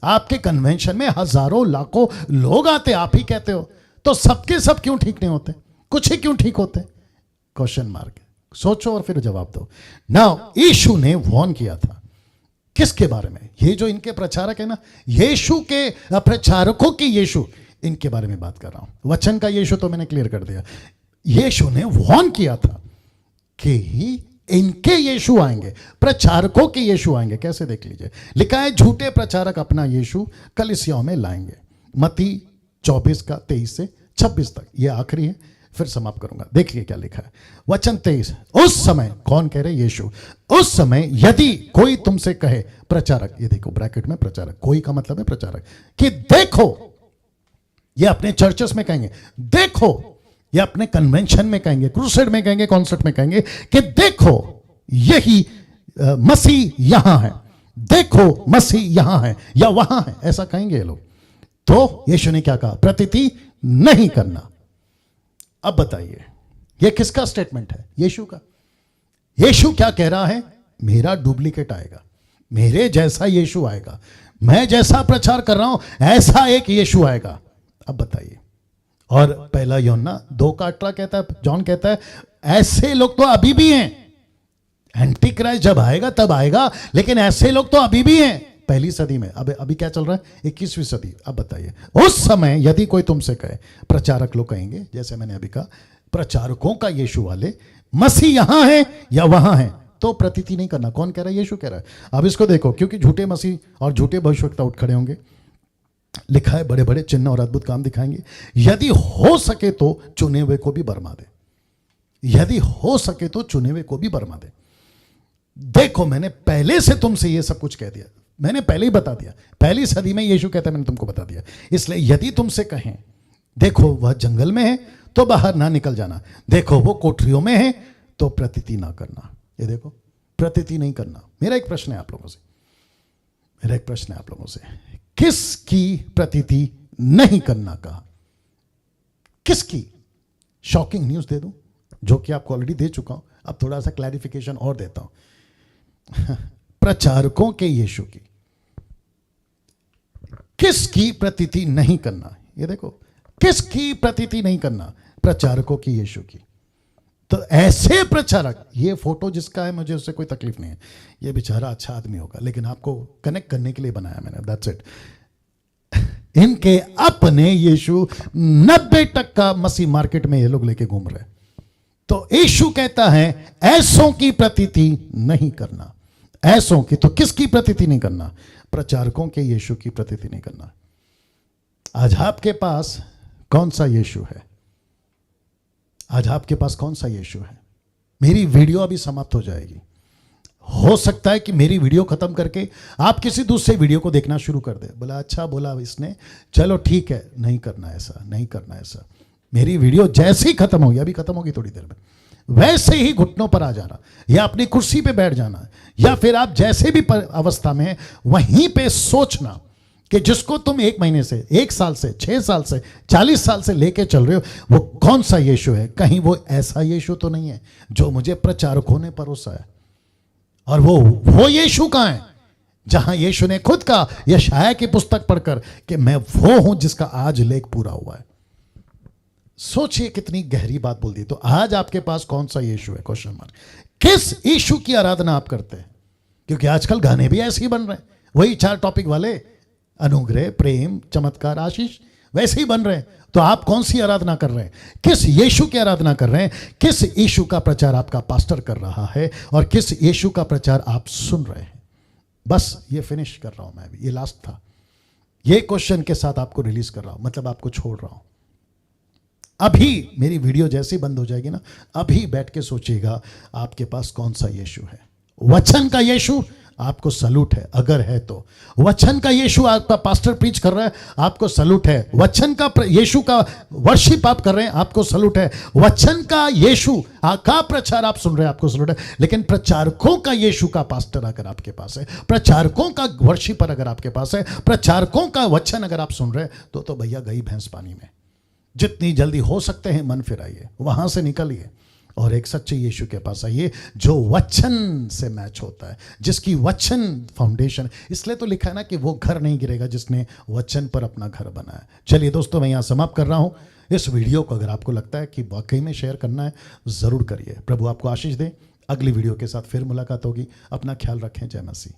आपके कन्वेंशन में हजारों लाखों लोग आते, आप ही कहते हो, तो सबके सब क्यों ठीक नहीं होते? कुछ ही क्यों ठीक होते? Question mark. सोचो और फिर जवाब दो। नाउ यीशु ने वॉर्न किया था किसके बारे में? ये जो इनके प्रचारक है ना, यीशु के प्रचारकों की यीशु, इनके बारे में बात कर रहा हूं। वचन का यीशु तो मैंने क्लियर कर दिया। यीशु ने वॉर्न किया था कि इनके यीशु आएंगे, प्रचारकों के यीशु आएंगे। कैसे? देख लीजिए, लिखा है झूठे प्रचारक अपना यीशु कलीसियाओं में लाएंगे। मत्ती 24:23 से 26 तक, ये आखिरी है, फिर समाप्त करूंगा। देखिए क्या लिखा है, वचन 23। उस समय, कौन कह रहे? यीशु। उस समय यदि कोई तुमसे कहे, प्रचारक, ये देखो ब्रैकेट में प्रचारक, कोई का मतलब है प्रचारक, कि देखो ये अपने चर्चेस में कहेंगे, देखो, ये अपने कन्वेंशन में कहेंगे, क्रूसेड में कहेंगे, कॉन्सर्ट में कहेंगे कि देखो यही मसीह यहां है, देखो मसीह यहां है या वहां है, ऐसा कहेंगे ये लोग। तो यीशु ने क्या कहा? प्रतीति नहीं करना। अब बताइए ये किसका स्टेटमेंट है? यीशु का। यीशु क्या कह रहा है? मेरा डुप्लीकेट आएगा, मेरे जैसा यीशु आएगा, मैं जैसा प्रचार कर रहा हूं ऐसा एक यीशु आएगा। अब बताइए। और पहला यूहन्ना 2:18 कहता है, जॉन कहता है ऐसे लोग तो अभी भी हैं, एंटी क्राइस्ट जब आएगा तब आएगा, लेकिन ऐसे लोग तो अभी भी हैं पहली सदी में। अब अभी क्या चल रहा है? 21वीं सदी। अब बताइए, उस समय यदि कोई तुमसे कहे, प्रचारक लोग कहेंगे, जैसे मैंने अभी कहा, प्रचारकों का यीशु वाले, मसीह यहां है या वहां है, तो प्रतीति नहीं करना। कौन कह रहा है? यीशु कह रहा है। अब इसको देखो, क्योंकि झूठे मसीह और झूठे भविष्यवक्ता उठ खड़े होंगे। लिखा है बड़े बड़े चिन्ह और अद्भुत काम दिखाएंगे, यदि हो सके तो चुने हुए को भी बरमा दे, यदि हो सके तो चुने हुए को भी बरमा दे। देखो मैंने पहले से तुमसे ये सब कुछ कह दिया, मैंने पहले ही बता दिया, पहली सदी में यीशु कहता है मैंने तुमको बता दिया। इसलिए यदि तुमसे कहें देखो वह जंगल में है तो बाहर ना निकल जाना, देखो वो कोठरियों में है तो प्रतीति ना करना। ये देखो, प्रतीति नहीं करना। मेरा एक प्रश्न है आप लोगों से, मेरा एक प्रश्न है आप लोगों से, किसकी प्रतीति नहीं करना कहा? किसकी? शॉकिंग न्यूज दे दूं, जो कि आपको ऑलरेडी दे चुका हूं, अब थोड़ा सा क्लैरिफिकेशन और देता हूं। प्रचारकों के यीशु की किसकी प्रतीति नहीं करना? ये देखो, किसकी प्रतीति नहीं करना? प्रचारकों की यीशु की। तो ऐसे प्रचारक, ये फोटो जिसका है मुझे उससे कोई तकलीफ नहीं है, ये बेचारा अच्छा आदमी होगा, लेकिन आपको कनेक्ट करने के लिए बनाया मैंने, दैट्स इट। इनके अपने यीशु 90% मसीह मार्केट में ये लोग लेके घूम रहे। तो यीशु कहता है ऐसों की प्रतीति नहीं करना। ऐसों की, तो किसकी प्रतीति नहीं करना? प्रचारकों के यीशु की प्रतीति नहीं करना। आज आपके पास कौन सा यीशु है? आज आपके पास कौन सा यीशु है? मेरी वीडियो अभी समाप्त हो जाएगी, हो सकता है कि मेरी वीडियो खत्म करके आप किसी दूसरे वीडियो को देखना शुरू कर दे। बोला अच्छा बोला इसने, चलो ठीक है, नहीं करना ऐसा, नहीं करना ऐसा। मेरी वीडियो जैसे ही खत्म होगी, अभी खत्म होगी थोड़ी देर में, वैसे ही घुटनों पर आ जाना या अपनी कुर्सी पे बैठ जाना, या फिर आप जैसे भी अवस्था में वहीं पे सोचना कि जिसको तुम 1 महीने से, 1 साल से, 6 साल से, 40 साल से लेके चल रहे हो, वो कौन सा यीशु है? कहीं वो ऐसा यीशु तो नहीं है जो मुझे प्रचारकों ने परोसा है? और वो यीशु कहां है जहां यीशु ने खुद कहा यशायाह की पुस्तक पढ़कर कि मैं वो हूं जिसका आज लेख पूरा हुआ है। सोचिए कितनी गहरी बात बोल दी। तो आज आपके पास कौन सा यीशु है? Question mark. किस यीशु की आराधना आप करते हैं? क्योंकि आजकल गाने भी ऐसे ही बन रहे हैं, वही 4 टॉपिक वाले, अनुग्रह, प्रेम, चमत्कार, आशीष, वैसे ही बन रहे हैं। तो आप कौन सी आराधना कर रहे हैं? किस यीशु की आराधना कर रहे हैं? किस यीशु का प्रचार आपका पास्टर कर रहा है और किस यीशु का प्रचार आप सुन रहे हैं? बस ये फिनिश कर रहा हूं मैं अभी, ये लास्ट था। ये क्वेश्चन के साथ आपको रिलीज कर रहा हूं, मतलब आपको छोड़ रहा हूं। अभी मेरी वीडियो जैसे बंद हो जाएगी ना, अभी बैठ के सोचिएगा आपके पास कौन सा यीशु है। वचन का यीशु आपको सलूट है, अगर है तो। वचन का यीशु आपका पास्टर प्रीच कर रहा है, आपको सलूट है। वचन का यीशु का वर्शिप आप कर रहे हैं, आपको सलूट है। वचन का यीशु का प्रचार आप सुन रहे हैं, आपको सलूट है। लेकिन प्रचारकों का यीशु का पास्टर अगर आपके पास है, प्रचारकों का वर्शिपर अगर आपके पास है, प्रचारकों का वचन अगर आप सुन रहे हैं, तो भैया गई भैंस पानी में। जितनी जल्दी हो सकते हैं मन फिराइए, वहां से निकलिए और एक सच्चे यीशु के पास आइए जो वचन से मैच होता है, जिसकी वचन फाउंडेशन। इसलिए तो लिखा है ना कि वो घर नहीं गिरेगा जिसने वचन पर अपना घर बनाया। चलिए दोस्तों, मैं यहां समाप्त कर रहा हूं इस वीडियो को। अगर आपको लगता है कि वाकई में शेयर करना है, जरूर करिए। प्रभु आपको आशीष दे। अगली वीडियो के साथ फिर मुलाकात होगी। अपना ख्याल रखें। जय मसीह।